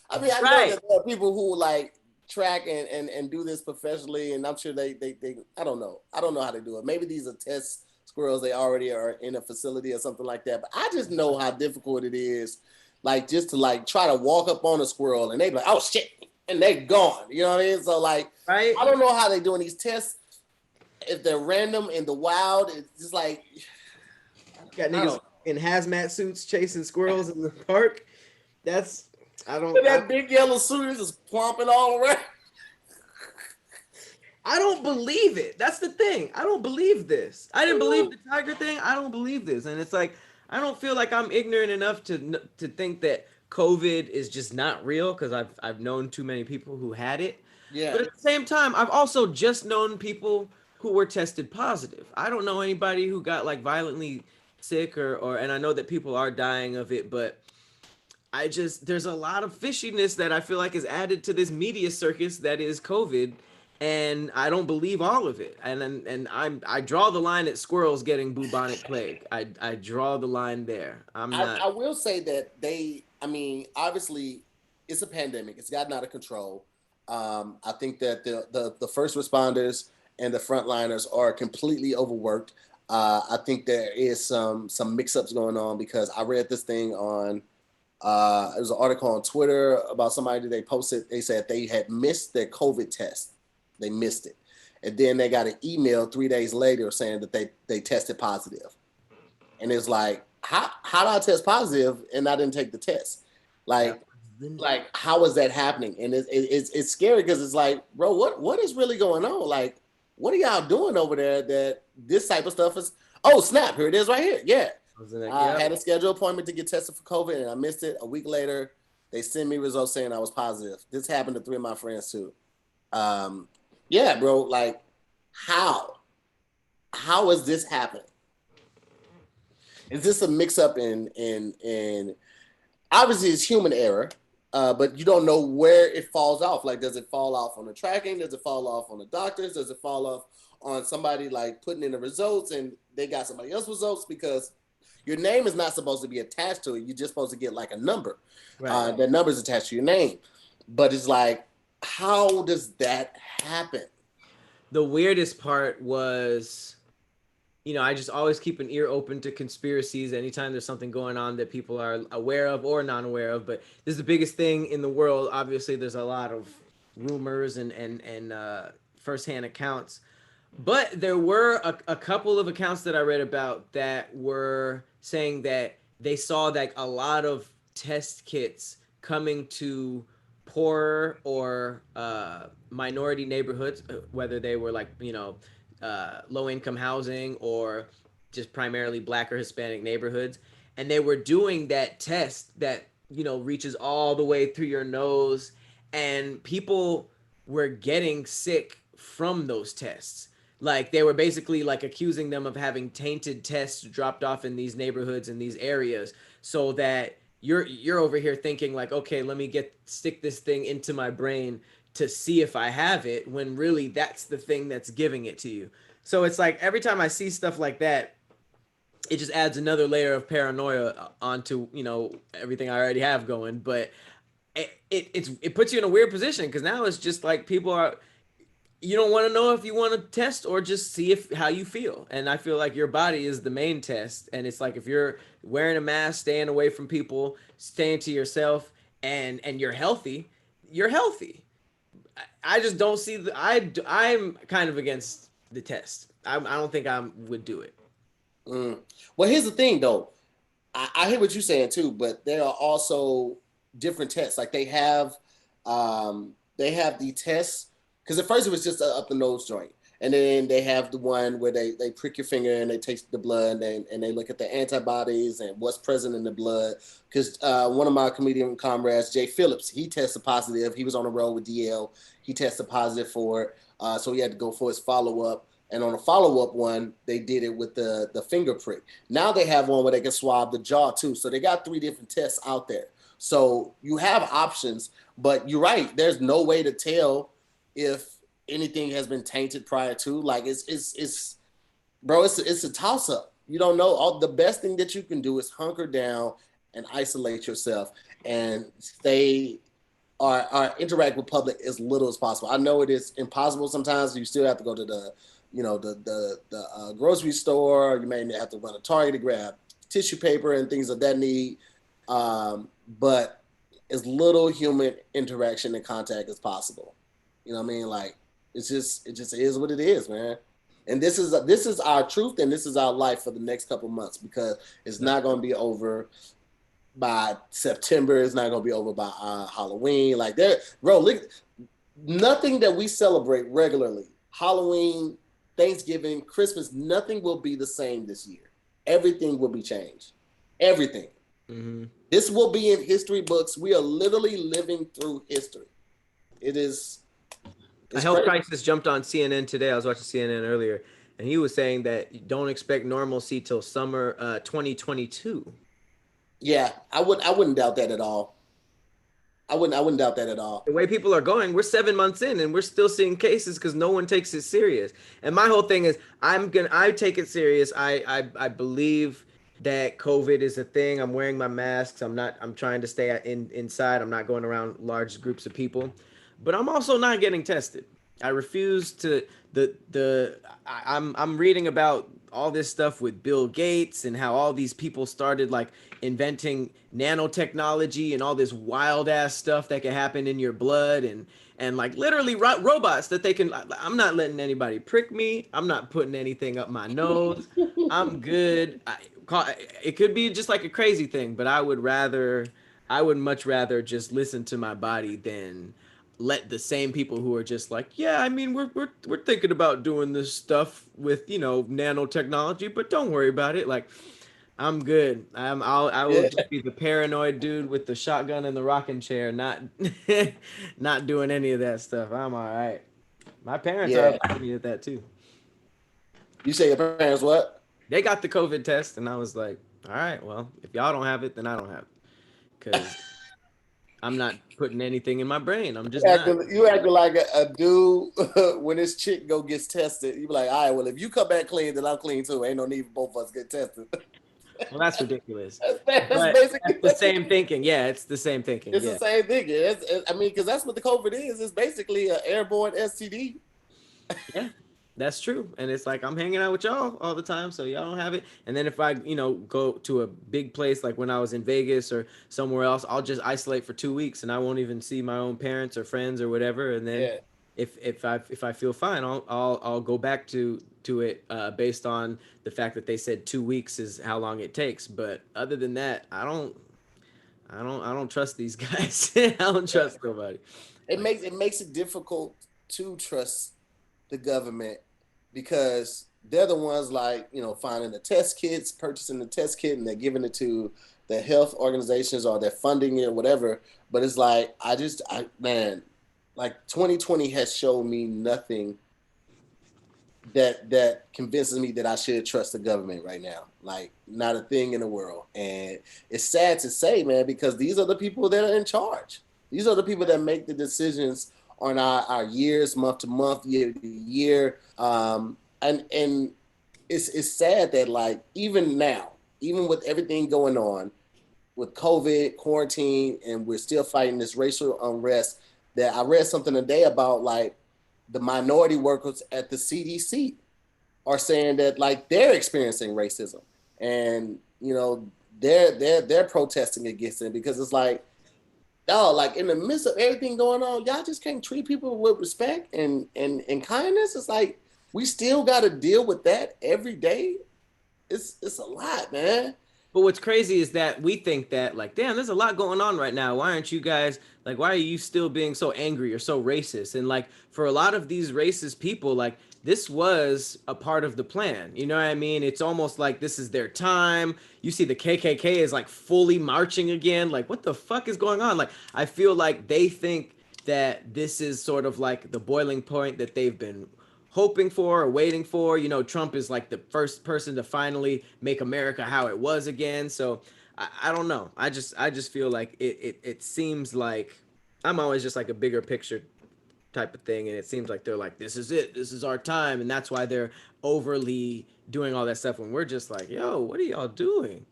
I mean, I know that there are people who like track and do this professionally, and I'm sure they I don't know how to do it. Maybe these are test squirrels. They already are in a facility or something like that. But I just know how difficult it is. Like just to like try to walk up on a squirrel and they be like, oh shit, and they gone. You know what I mean? So like, I don't know how they doing these tests. If they're random in the wild, it's just like got niggas in hazmat suits chasing squirrels in the park. That big yellow suit is just plomping all around. I don't believe it. That's the thing. I don't believe this. I didn't believe the tiger thing. I don't believe this, and it's like, I don't feel like I'm ignorant enough to think that COVID is just not real, because I've known too many people who had it. Yeah. But at the same time, I've also just known people who were tested positive. I don't know anybody who got like violently sick or and I know that people are dying of it, but there's a lot of fishiness that I feel like is added to this media circus that is COVID. And I don't believe all of it. And I draw the line at squirrels getting bubonic plague. I draw the line there. I will say that obviously it's a pandemic. It's gotten out of control. I think that the first responders and the frontliners are completely overworked. I think there is some mix-ups going on, because I read this thing on there was an article on Twitter about somebody they posted. They said they had missed their COVID test. They missed it. And then they got an email 3 days later saying that they tested positive. And it's like, how did I test positive and I didn't take the test? Like how is that happening? And it's scary, because it's like, bro, what is really going on? Like, what are y'all doing over there that this type of stuff is? Oh, snap, here it is right here. Yeah. I had a scheduled appointment to get tested for COVID, and I missed it. A week later, they sent me results saying I was positive. This happened to 3 of my friends too. Yeah, bro, like how is this happening? Is this a mix up in obviously it's human error. but you don't know where it falls off. Like, does it fall off on the tracking? Does it fall off on the doctors? Does it fall off on somebody like putting in the results and they got somebody else's results? Because your name is not supposed to be attached to it. You're just supposed to get like a number. Right. That number is attached to your name. But it's like, how does that happen? The weirdest part was, you know, I just always keep an ear open to conspiracies anytime there's something going on that people are aware of or non-aware of. But this is the biggest thing in the world. Obviously, there's a lot of rumors and firsthand accounts. But there were a couple of accounts that I read about that were saying that they saw like a lot of test kits coming to poorer or minority neighborhoods, whether they were like, you know, low income housing or just primarily Black or Hispanic neighborhoods. And they were doing that test that, you know, reaches all the way through your nose. And people were getting sick from those tests. Like they were basically like accusing them of having tainted tests dropped off in these neighborhoods in these areas, so that you're over here thinking like, okay, let me stick this thing into my brain to see if I have it, when really that's the thing that's giving it to you. So it's like every time I see stuff like that, it just adds another layer of paranoia onto, you know, everything I already have going. But it puts you in a weird position, because now it's just like people are, you don't want to know if you want to test or just see how you feel. And I feel like your body is the main test. And it's like, if you're wearing a mask, staying away from people, staying to yourself, and you're healthy, you're healthy. I just don't see I'm kind of against the test. I don't think I would do it. Well, here's the thing though. I hear what you're saying too, but there are also different tests. Like they have the tests, because at first it was just up the nose joint. And then they have the one where they prick your finger and they taste the blood, and they look at the antibodies and what's present in the blood. Because one of my comedian comrades, Jay Phillips, he tested positive. He was on the road with DL. He tested positive for it. So he had to go for his follow-up. And on a follow-up one, they did it with the finger prick. Now they have one where they can swab the jaw too. So they got 3 different tests out there. So you have options, but you're right. There's no way to tell if anything has been tainted prior to. Like it's a toss up. You don't know. The best thing that you can do is hunker down and isolate yourself and stay or interact with public as little as possible. I know it is impossible sometimes. You still have to go to the grocery store. You may have to run a Target to grab tissue paper and things of that need. But as little human interaction and contact as possible. You know what I mean? Like, it just is what it is, man. And this is our truth, and this is our life for the next couple months, because it's not going to be over by September. It's not going to be over by Halloween. Like, nothing that we celebrate regularly, Halloween, Thanksgiving, Christmas, nothing will be the same this year. Everything will be changed. Everything. Mm-hmm. This will be in history books. We are literally living through history. It is. A health crisis jumped on CNN today. I was watching CNN earlier, and he was saying that you don't expect normalcy till summer 2022. Yeah, I wouldn't doubt that at all. I wouldn't doubt that at all. The way people are going, we're 7 months in, and we're still seeing cases because no one takes it serious. And my whole thing is, I take it serious. I believe that COVID is a thing. I'm wearing my masks. I'm trying to stay inside. I'm not going around large groups of people. But I'm also not getting tested. I refuse to. I'm reading about all this stuff with Bill Gates and how all these people started like inventing nanotechnology and all this wild ass stuff that can happen in your blood and like literally robots that they can. I'm not letting anybody prick me. I'm not putting anything up my nose. I'm good. It could be just like a crazy thing, but I would much rather just listen to my body than let the same people who are just like, yeah, I mean, we're thinking about doing this stuff with, you know, nanotechnology, but don't worry about it. Like, I'm good. I will just be the paranoid dude with the shotgun and the rocking chair, not doing any of that stuff. I'm all right. My parents are up me at that too. You say your parents what? They got the COVID test, and I was like, all right, well, if y'all don't have it, then I don't have it. Because I'm not putting anything in my brain. I'm just You not. acting like a dude when his chick gets tested. You be like, all right, well, if you come back clean, then I'm clean too. Ain't no need for both of us to get tested. Well, that's ridiculous. That's But basically that's the same thinking. Yeah, it's the same thinking. It's Yeah. the same thing. I mean, because that's what the COVID is. It's basically an airborne STD. Yeah, that's true. And it's like I'm hanging out with y'all all the time, so y'all don't have it. And then if I, go to a big place like when I was in Vegas or somewhere else, I'll just isolate for 2 weeks and I won't even see my own parents or friends or whatever. And then Yeah. if I feel fine, I'll go back to it based on the fact that they said 2 weeks is how long it takes. But other than that, I don't trust these guys. I don't trust nobody. It makes it difficult to trust the government because they're the ones like, finding the test kits, purchasing the test kit, and they're giving it to the health organizations or they're funding it or whatever. But it's like, like 2020 has shown me nothing that convinces me that I should trust the government right now. Like, not a thing in the world. And it's sad to say, man, because these are the people that are in charge. These are the people that make the decisions on our years, month to month, year to year. And it's sad that, like, even now, even with everything going on with COVID, quarantine, and we're still fighting this racial unrest, that I read something today about, like, the minority workers at the CDC are saying that, like, they're experiencing racism, and they're protesting against it because it's like, oh, like in the midst of everything going on, y'all just can't treat people with respect and kindness. It's like we still got to deal with that every day. It's a lot, man. But what's crazy is that we think that, like, damn, there's a lot going on right now. Why aren't you guys, like, why are you still being so angry or so racist? And, like, for a lot of these racist people, like, this was a part of the plan. You know what I mean? It's almost like this is their time. You see the KKK is, like, fully marching again. Like, what the fuck is going on? Like, I feel like they think that this is sort of like the boiling point that they've been hoping for or waiting for. Trump is like the first person to finally make America how it was again. So I don't know. I just feel like it seems like I'm always just like a bigger picture type of thing, and it seems like they're like, this is it, this is our time, and that's why they're overly doing all that stuff when we're just like, yo, what are y'all doing?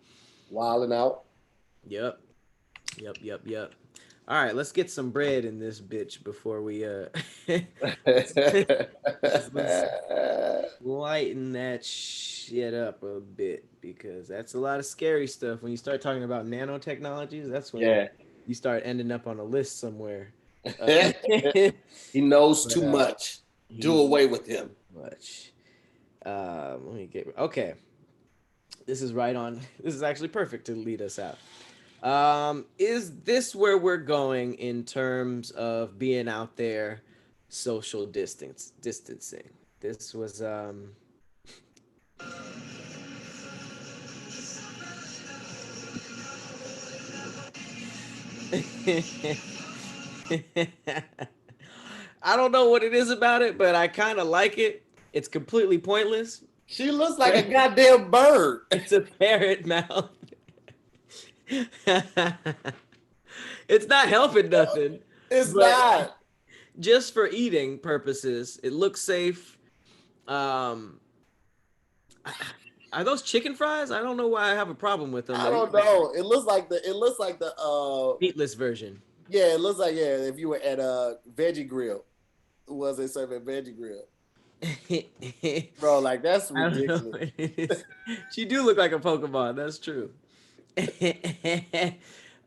Wilding out. Yep. All right, let's get some bread in this bitch before we let's lighten that shit up a bit, because that's a lot of scary stuff. When you start talking about nanotechnologies, that's when you start ending up on a list somewhere. He knows too much. Do away with him. Much. Let me get okay. This is right on. This is actually perfect to lead us out. Is this where we're going in terms of being out there, social distancing? This was I don't know what it is about it, but I kind of like it. It's completely pointless. She looks like a goddamn bird. It's a parrot mouth. It's not helping nothing. It's not. Just for eating purposes, it looks safe. Are those chicken fries? I don't know why I have a problem with them. I don't know. It looks like the meatless version. Yeah, it looks like if you were at a Veggie Grill. Who was they serving Veggie Grill? Bro, like, that's ridiculous. She do look like a Pokemon. That's true.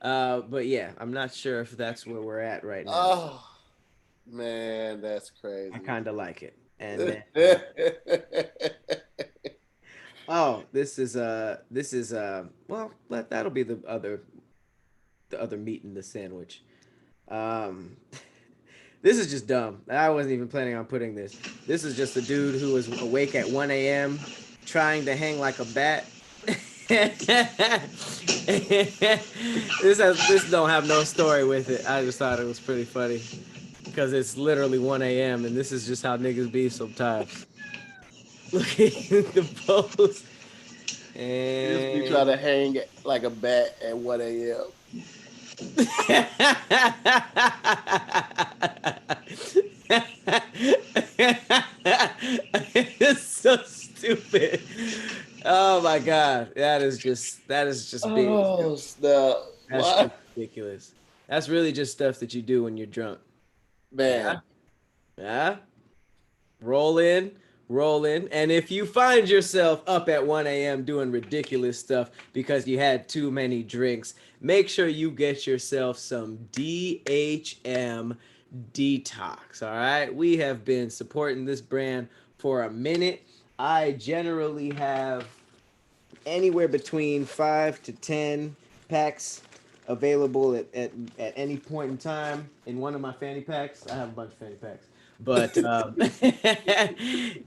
But yeah, I'm not sure if that's where we're at right now. Oh man, that's crazy. I kind of like it. And then, this is well, that'll be the other meat in the sandwich. This is just dumb. I wasn't even planning on putting this. This is just a dude who was awake at 1 a.m. trying to hang like a bat. This don't have no story with it. I just thought it was pretty funny because it's literally 1 a.m. and this is just how niggas be sometimes. Look at the pose. And you try to hang like a bat at 1 a.m. It's so stupid. Oh my god, that is just big. Oh, the That's what? just ridiculous. That's really just stuff that you do when you're drunk. Man. Yeah. Roll in, roll in. And if you find yourself up at 1 a.m. doing ridiculous stuff because you had too many drinks, make sure you get yourself some DHM Detox. All right. We have been supporting this brand for a minute. I generally have anywhere between 5 to 10 packs available at any point in time in one of my fanny packs. I have a bunch of fanny packs. But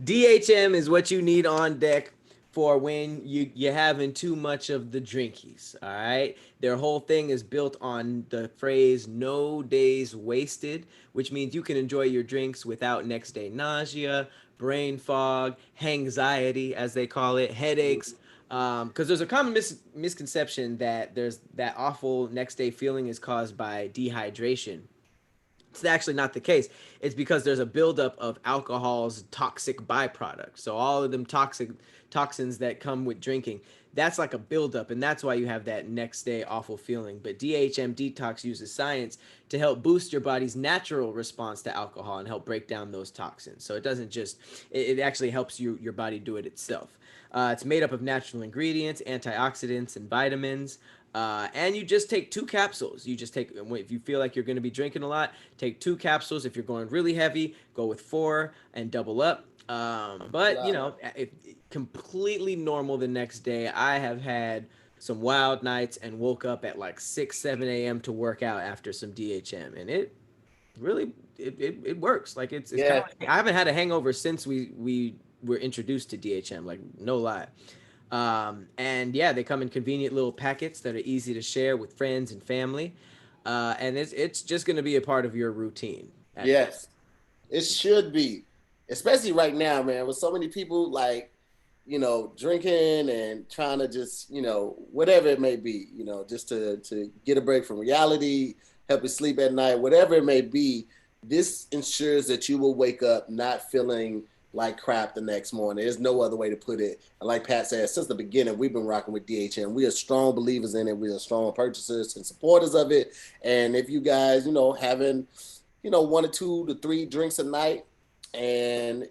DHM is what you need on deck for when you're having too much of the drinkies. All right. Their whole thing is built on the phrase "no days wasted," which means you can enjoy your drinks without next day nausea, brain fog, anxiety, as they call it, headaches. Because there's a common misconception that there's that awful next day feeling is caused by dehydration. It's actually not the case. It's because there's a buildup of alcohol's toxic byproduct. So all of them toxins that come with drinking, that's like a buildup, and that's why you have that next day awful feeling. But DHM Detox uses science to help boost your body's natural response to alcohol and help break down those toxins. So it doesn't just, it actually helps your body do it itself. It's made up of natural ingredients, antioxidants, and vitamins. And you just take 2 capsules. You just take, if you feel like you're going to be drinking a lot, take 2 capsules. If you're going really heavy, go with 4 and double up. But you know, completely normal the next day. I have had some wild nights and woke up at like 6, 7 a.m. to work out after some DHM, and it really it works. Like it's Yeah. like, I haven't had a hangover since we were introduced to DHM. Like no lie. And yeah, they come in convenient little packets that are easy to share with friends and family. And it's just going to be a part of your routine. Yes, it should be, especially right now, man, with so many people like, you know, drinking and trying to just, you know, whatever it may be, you know, just to get a break from reality, help you sleep at night, whatever it may be. This ensures that you will wake up not feeling like crap the next morning. There's no other way to put it. And like Pat said, since the beginning, we've been rocking with DHM. We are strong believers in it. We are strong purchasers and supporters of it. And if you guys, you know, having, you know, 1 or 2 to 3 drinks a night, and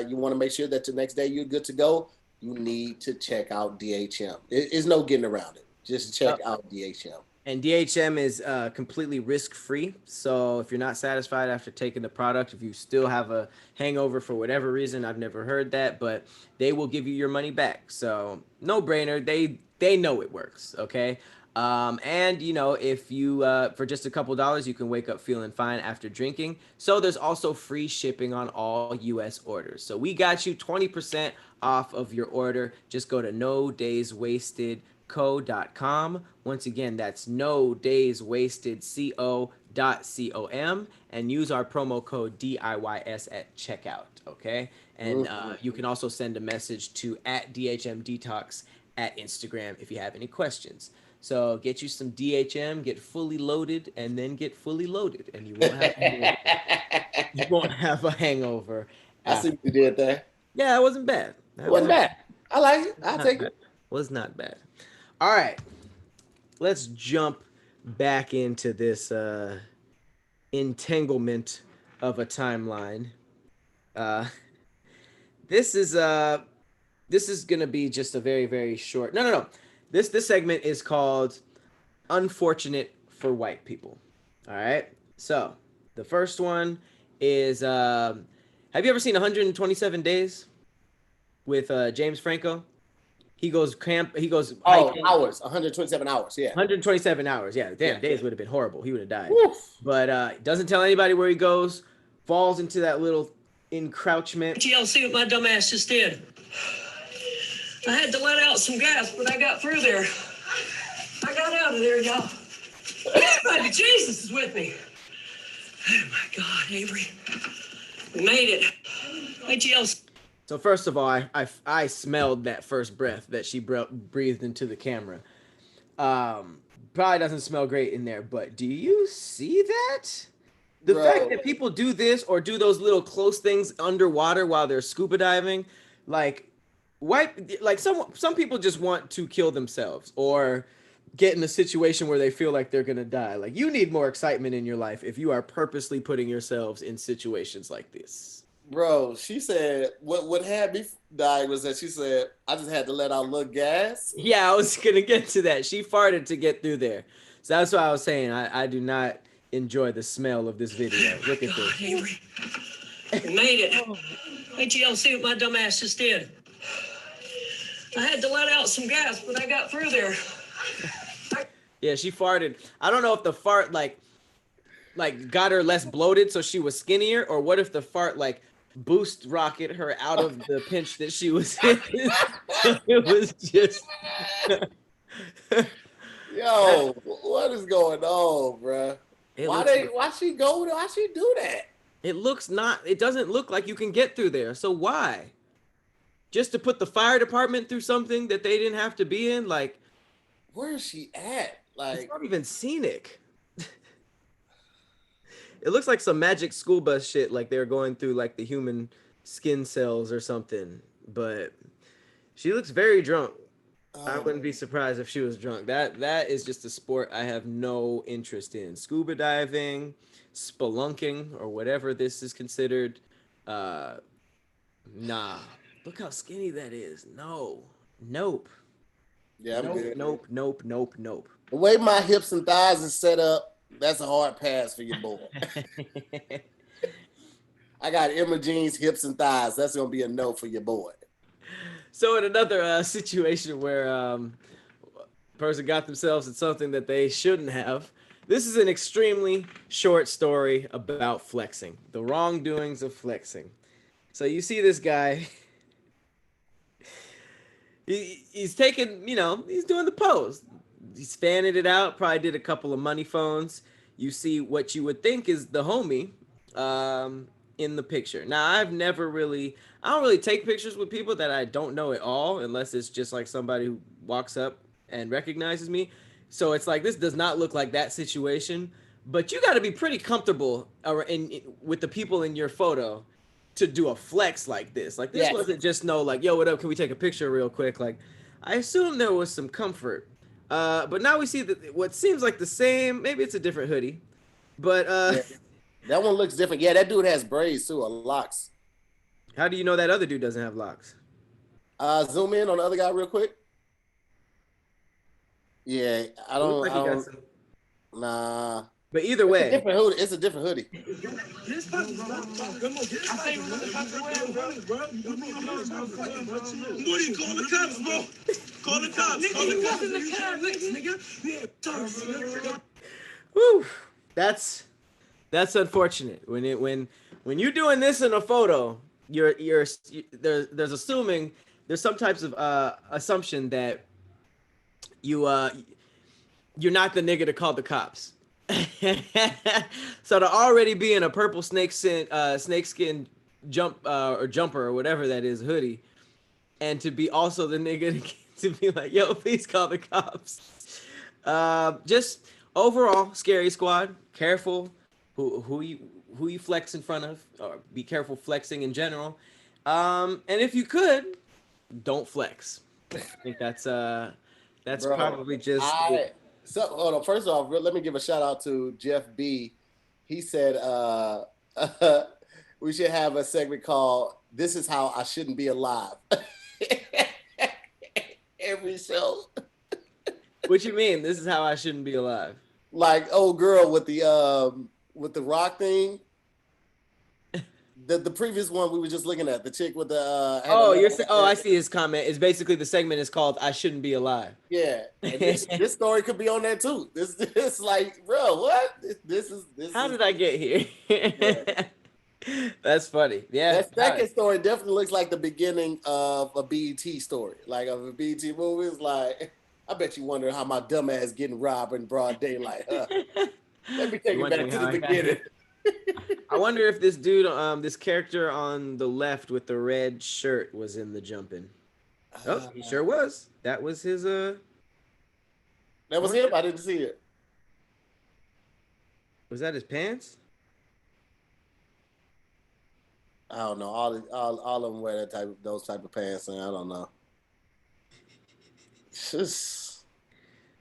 you want to make sure that the next day you're good to go, you need to check out DHM. There's no getting around it. Just check out DHM. And DHM is completely risk-free. So if you're not satisfied after taking the product, if you still have a hangover for whatever reason, I've never heard that, but they will give you your money back. So no brainer. They know it works. Okay. And you know, if you for just a couple dollars, you can wake up feeling fine after drinking. So there's also free shipping on all US orders. So we got you 20% off of your order. Just go to nodayswastedco.com. Once again, that's nodayswastedco.com, and use our promo code DIYS at checkout. Okay. And you can also send a message to @DHMDetox at Instagram if you have any questions. So get you some DHM, get fully loaded, and then get fully loaded, and you won't have a hangover. I see what you did there. Yeah, it wasn't bad. It wasn't bad. I like it. I'll take it. Was not bad. All right, let's jump back into this entanglement of a timeline. This is gonna be just a very, very short. No. This segment is called "Unfortunate for White People." All right. So the first one is: have you ever seen 127 Days with James Franco? He goes hiking. Hours, 127 hours. Yeah, 127 hours. Yeah, damn, days would have been horrible. He would have died. Woof. But doesn't tell anybody where he goes. Falls into that little encroachment. TLC what my dumb ass just did. I had to let out some gas, but I got through there. I got out of there, y'all. Everybody, Jesus is with me. Oh my God, Avery. We made it. Hey, TLC. So first of all, I smelled that first breath that she breathed into the camera. probably doesn't smell great in there, but do you see that? The fact that people do this or do those little close things underwater while they're scuba diving, like some people just want to kill themselves or get in a situation where they feel like they're gonna die. Like, you need more excitement in your life if you are purposely putting yourselves in situations like this. Bro, she said what had me die was that she said I just had to let out a little gas. Yeah, I was gonna get to that. She farted to get through there, so that's why I was saying I do not enjoy the smell of this video. Look at this. Henry. We made it. Wait till y'all see what my dumb ass just did. I had to let out some gas, but I got through there. Yeah, she farted. I don't know if the fart like got her less bloated so she was skinnier, or what if the fart like boost rocket her out of the pinch that she was in. It was just Yo, what is going on, bruh? Why she go there? Why she do that? It doesn't look like you can get through there. So why? Just to put the fire department through something that they didn't have to be in? Like, where is she at? Like, it's not even scenic. It looks like some magic school bus shit, like they're going through like the human skin cells or something. But she looks very drunk. I wouldn't be surprised if she was drunk. That is just a sport I have no interest in. Scuba diving, spelunking, or whatever this is considered. Nah. Look how skinny that is. No. Nope. Yeah, I'm good. Nope. The way my hips and thighs is set up, that's a hard pass for your boy. I got Emma Jean's hips and thighs. That's gonna be a no for your boy. So in another situation where a person got themselves in something that they shouldn't have, this is an extremely short story about flexing, the wrongdoings of flexing. So you see this guy, he's taking, he's doing the pose. He's fanning it out, probably did a couple of money phones. You see what you would think is the homie in the picture. Now, I don't really take pictures with people that I don't know at all, unless it's just like somebody who walks up and recognizes me. So it's like, this does not look like that situation, but you got to be pretty comfortable with the people in your photo to do a flex like this. Like, this wasn't just like, yo, what up? Can we take a picture real quick? Like, I assume there was some comfort. But now we see what seems like the same, maybe it's a different hoodie, but that one looks different. Yeah, that dude has braids too, or locks. How do you know that other dude doesn't have locks? Zoom in on the other guy real quick. Yeah, I don't. Nah. But either way, it's a different hoodie. What are you calling the cops, bro? Call the cops. Whew. That's unfortunate. When you're doing this in a photo, there's assuming there's some types of assumption that you're not the nigga to call the cops. So to already be in a purple snakeskin jumper or whatever that is, hoodie, and to be also the nigga to be like, yo, please call the cops. Just overall, Scary Squad, careful who you flex in front of, or be careful flexing in general. And if you could, don't flex. I think that's probably just it. So, hold on. First off, let me give a shout out to Jeff B. He said we should have a segment called "This Is How I Shouldn't Be Alive." Every show. What you mean? This is how I shouldn't be alive? Like old girl with the rock thing. The previous one we were just looking at, the chick with the I see his comment. It's basically the segment is called "I Shouldn't Be Alive." Yeah, and this story could be on there too. This like, bro, what? This is. How did I get here? Yeah. That's funny. Yeah, that second story definitely looks like the beginning of a BET story, like of a BET movie. It's like, I bet you wonder how my dumb ass getting robbed in broad daylight. Huh? Let me take you back to the beginning. I wonder if this dude, this character on the left with the red shirt was in the jumping. Oh, he sure was. That was his That was him. I didn't see it. Was that his pants? I don't know. All of them wear those type of pants, and I don't know. Just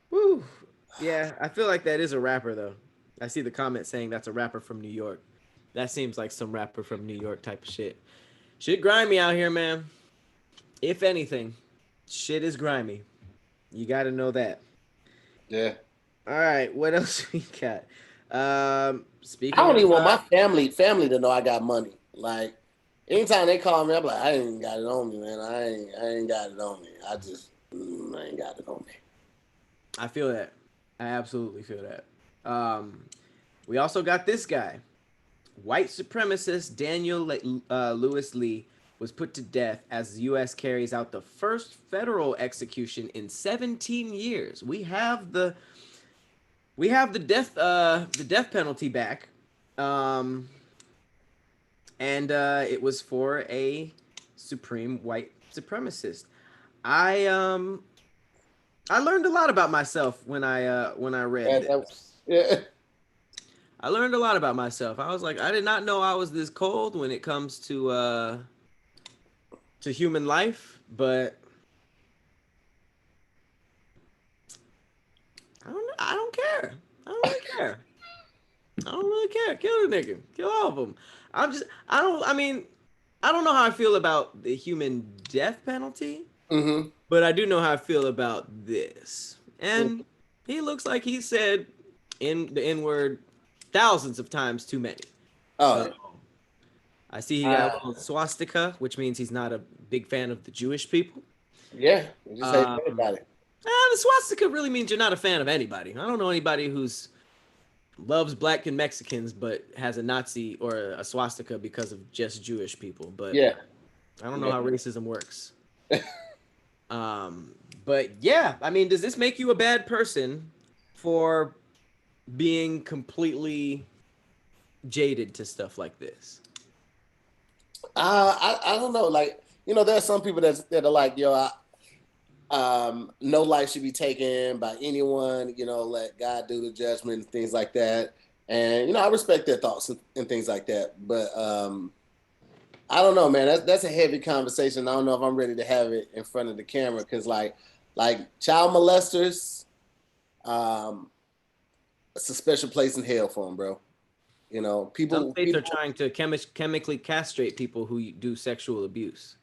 Woo. Yeah, I feel like that is a rapper though. I see the comment saying that's a rapper from New York. That seems like some rapper from New York type of shit. Shit grimy out here, man. If anything, shit is grimy. You got to know that. yeah. All right, what else we got? Speaking. I don't even of, want my family to know I got money. Like, anytime they call me, I'm like, I ain't got it on me, man. I ain't got it on me. I ain't got it on me. I feel that. I absolutely feel that. We also got this guy. White supremacist Daniel Lewis Lee was put to death as the U.S. carries out the first federal execution in 17 years. We have the death penalty back, and it was for a supreme white supremacist. I learned a lot about myself when I read this. Yeah. I learned a lot about myself. I was like, I did not know I was this cold when it comes to human life, but I don't care. I don't really care. I don't really care. Kill the nigga. Kill all of them. I don't know how I feel about the human death penalty, but I do know how I feel about this. And he looks like he said the N-word thousands of times too many. Oh, I see he got a little swastika, which means he's not a big fan of the Jewish people. yeah. You just hate everybody. The swastika really means you're not a fan of anybody. I don't know anybody who's loves black and Mexicans but has a Nazi or a swastika because of just Jewish people. But Yeah. I don't know how racism works. But yeah, I mean, does this make you a bad person for being completely jaded to stuff like this? I don't know. Like, there are some people that are like, yo, no life should be taken by anyone. Let God do the judgment and things like that. And I respect their thoughts and things like that. But I don't know, man. That's a heavy conversation. I don't know if I'm ready to have it in front of the camera because, like child molesters, it's a special place in hell for them, bro. Some states are trying to chemically castrate people who do sexual abuse.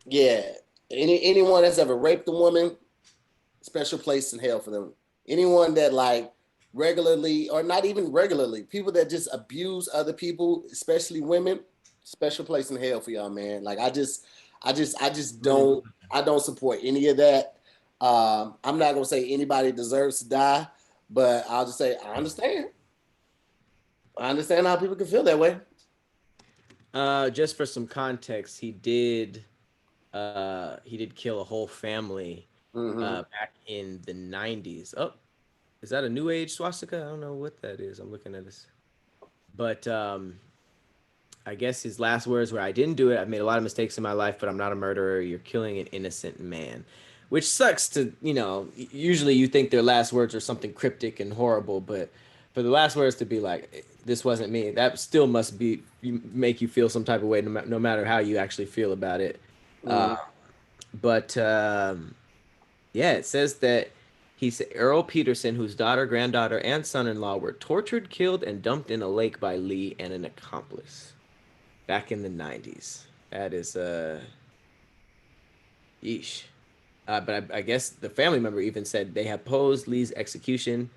Yeah. Anyone that's ever raped a woman, special place in hell for them. Anyone that like regularly or not even regularly, people that just abuse other people, especially women, special place in hell for y'all, man. Like I just don't support any of that. I'm not gonna say anybody deserves to die, but I'll just say I understand. I understand how people can feel that way. Just for some context, he did kill a whole family back in the 90s. Oh, is that a new age swastika? I don't know what that is. I'm looking at this. But I guess his last words were, I didn't do it. I've made a lot of mistakes in my life, but I'm not a murderer. You're killing an innocent man. Which sucks to, usually you think their last words are something cryptic and horrible, but for the last words to be like, this wasn't me, that still must make you feel some type of way, no matter how you actually feel about it. Yeah, it says that he's Earl Peterson, whose daughter, granddaughter, and son-in-law were tortured, killed, and dumped in a lake by Lee and an accomplice back in the 90s. That is, yeesh. But I guess the family member even said they opposed Lee's execution,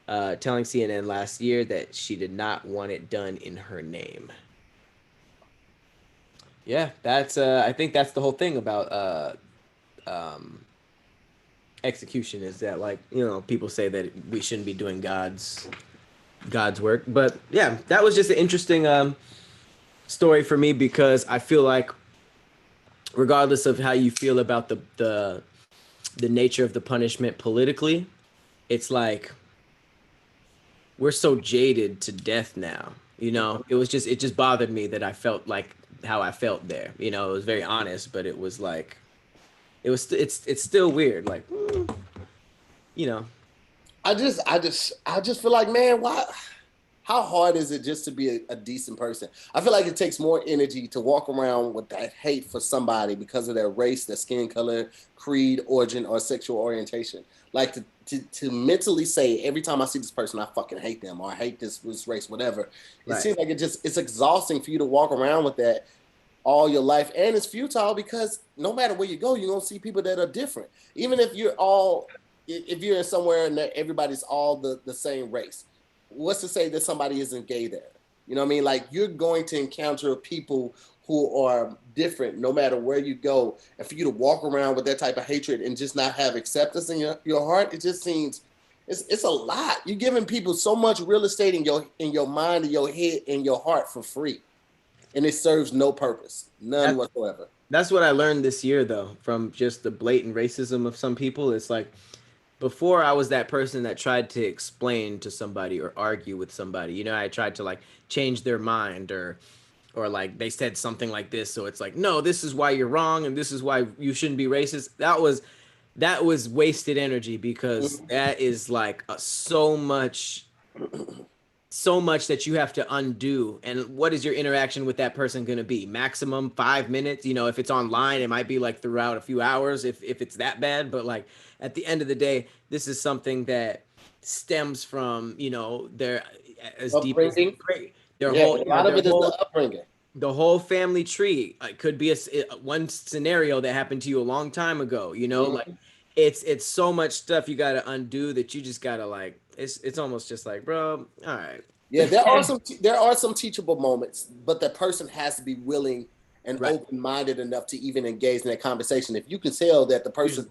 telling CNN last year that she did not want it done in her name. Yeah, that's I think that's the whole thing about execution is that, like, people say that we shouldn't be doing God's work. But yeah, that was just an interesting story for me because I feel like regardless of how you feel about the nature of the punishment politically, it's like we're so jaded to death now. It just bothered me that I felt like how I felt there. It was very honest, but it was like it's still weird. Like, I just feel like, man, why? How hard is it just to be a decent person? I feel like it takes more energy to walk around with that hate for somebody because of their race, their skin color, creed, origin, or sexual orientation. Like to mentally say every time I see this person, I fucking hate them or I hate this race, whatever. It Right. seems like it's exhausting for you to walk around with that all your life, and it's futile because no matter where you go, you're gonna see people that are different. Even if if you're in somewhere and everybody's all the same race, what's to say that somebody isn't gay there? You know what I mean? Like, you're going to encounter people who are different no matter where you go. And for you to walk around with that type of hatred and just not have acceptance in your heart, it just seems it's a lot. You're giving people so much real estate in your mind, in your head, in your heart for free. And it serves no purpose. None whatsoever. That's what I learned this year, though, from just the blatant racism of some people. It's like, before I was that person that tried to explain to somebody or argue with somebody. You know, I tried to like change their mind or like they said something like this, so it's like, no, this is why you're wrong and this is why you shouldn't be racist. That was wasted energy, because that is like so much that you have to undo. And what is your interaction with that person going to be? Maximum 5 minutes. You know, if it's online, it might be like throughout a few hours if it's that bad. But like at the end of the day, this is something that stems from, you know, their as deep as their whole, a lot of it is the upbringing. The whole family tree. It could be one scenario that happened to you a long time ago. You know, like it's so much stuff you got to undo that you just got to like. It's almost just like, bro, all right. Yeah, there are some teachable moments, but the person has to be willing and open-minded enough to even engage in that conversation. If you can tell that the person's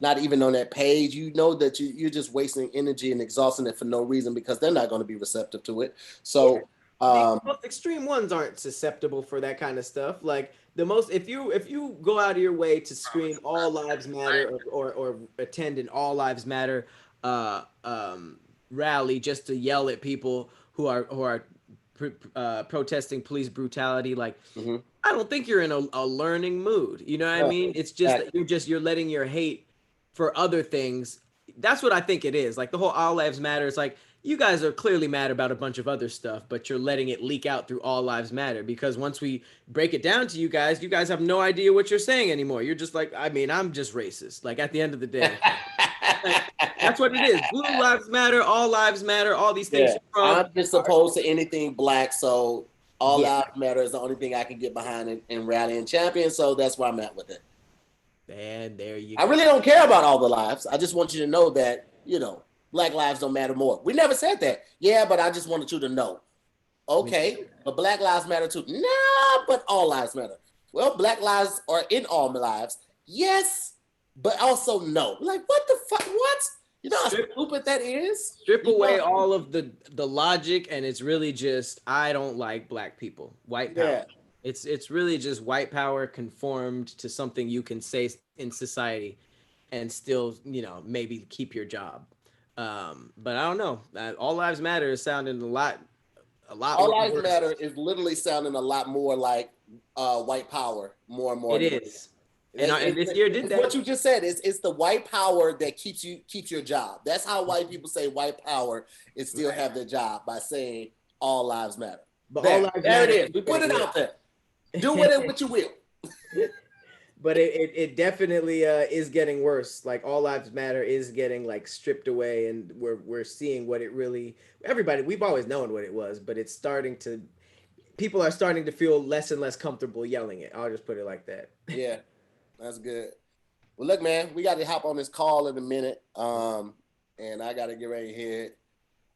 not even on that page, you know that you're just wasting energy and exhausting it for no reason, because they're not going to be receptive to it. So the most extreme ones aren't susceptible for that kind of stuff. Like if you go out of your way to scream "All Lives Matter" or attend an "All Lives Matter" rally just to yell at people who are protesting police brutality, like I don't think you're in a learning mood. You know what I mean? It's just that you're letting your hate for other things. That's what I think it is. Like the whole "All Lives Matter" is like, you guys are clearly mad about a bunch of other stuff, but you're letting it leak out through "All Lives Matter," because once we break it down to you guys have no idea what you're saying anymore. You're just like, I mean, I'm just racist. Like at the end of the day. That's what it is. Blue lives matter, all lives matter, all these things. Yeah. I'm just opposed to anything black, so all lives matter is the only thing I can get behind in rallying champion. So that's where I'm at with it. And there you go. I really don't care about all the lives. I just want you to know that, you know, black lives don't matter more. We never said that. Yeah, but I just wanted you to know. Okay, but black lives matter too. Nah, but all lives matter. Well, black lives are in all lives. Yes, but also no. Like, what the fuck? What? You know how stupid that is? Strip away all of the logic, and it's really just, I don't like black people. White power. Yeah. It's really just white power conformed to something you can say in society and still, you know, maybe keep your job. But I don't know. All lives matter is sounding a lot. All lives matter is literally sounding a lot more like white power. More and more. It is. And this year did that. What you just said is it's the white power that keeps your job. That's how white people say white power and still have their job, by saying all lives matter. But there it is. We put it out there. Do with it what you will. But it definitely is getting worse. Like all lives matter is getting like stripped away, and we're seeing what it really. Everybody, we've always known what it was, but it's starting to. People are starting to feel less and less comfortable yelling it. I'll just put it like that. Yeah. That's good. Well, look, man, we got to hop on this call in a minute, and I got to get ready here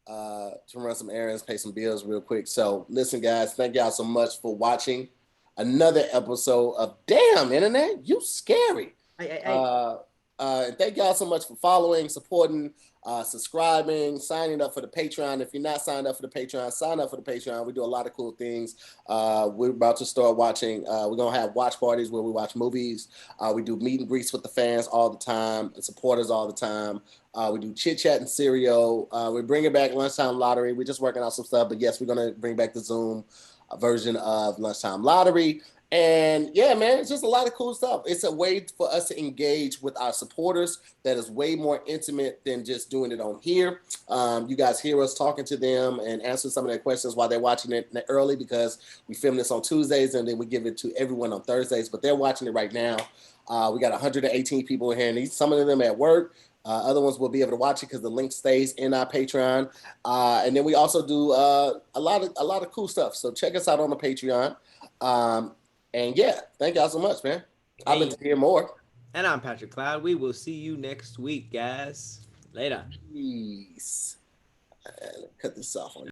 to run some errands, pay some bills real quick. So, listen, guys, thank y'all so much for watching another episode of Damn Internet, You Scary. And thank y'all so much for following, supporting, subscribing, signing up for the Patreon. If you're not signed up for the Patreon, sign up for the Patreon. We do a lot of cool things. We're about to start watching. We're going to have watch parties where we watch movies. We do meet and greets with the fans all the time, and supporters all the time. We do chit chat and cereal. We're bringing back Lunchtime Lottery. We're just working out some stuff, but yes, we're going to bring back the Zoom version of Lunchtime Lottery. And yeah, man, it's just a lot of cool stuff. It's a way for us to engage with our supporters that is way more intimate than just doing it on here. You guys hear us talking to them and answer some of their questions while they're watching it early, because we film this on Tuesdays and then we give it to everyone on Thursdays, but they're watching it right now. We got 118 people in here, and some of them at work. Other ones will be able to watch it because the link stays in our Patreon. And then we also do a lot of cool stuff. So check us out on the Patreon. And yeah, thank y'all so much, man. I've been to hear more. And I'm Patrick Cloud. We will see you next week, guys. Later. Peace. Cut this off on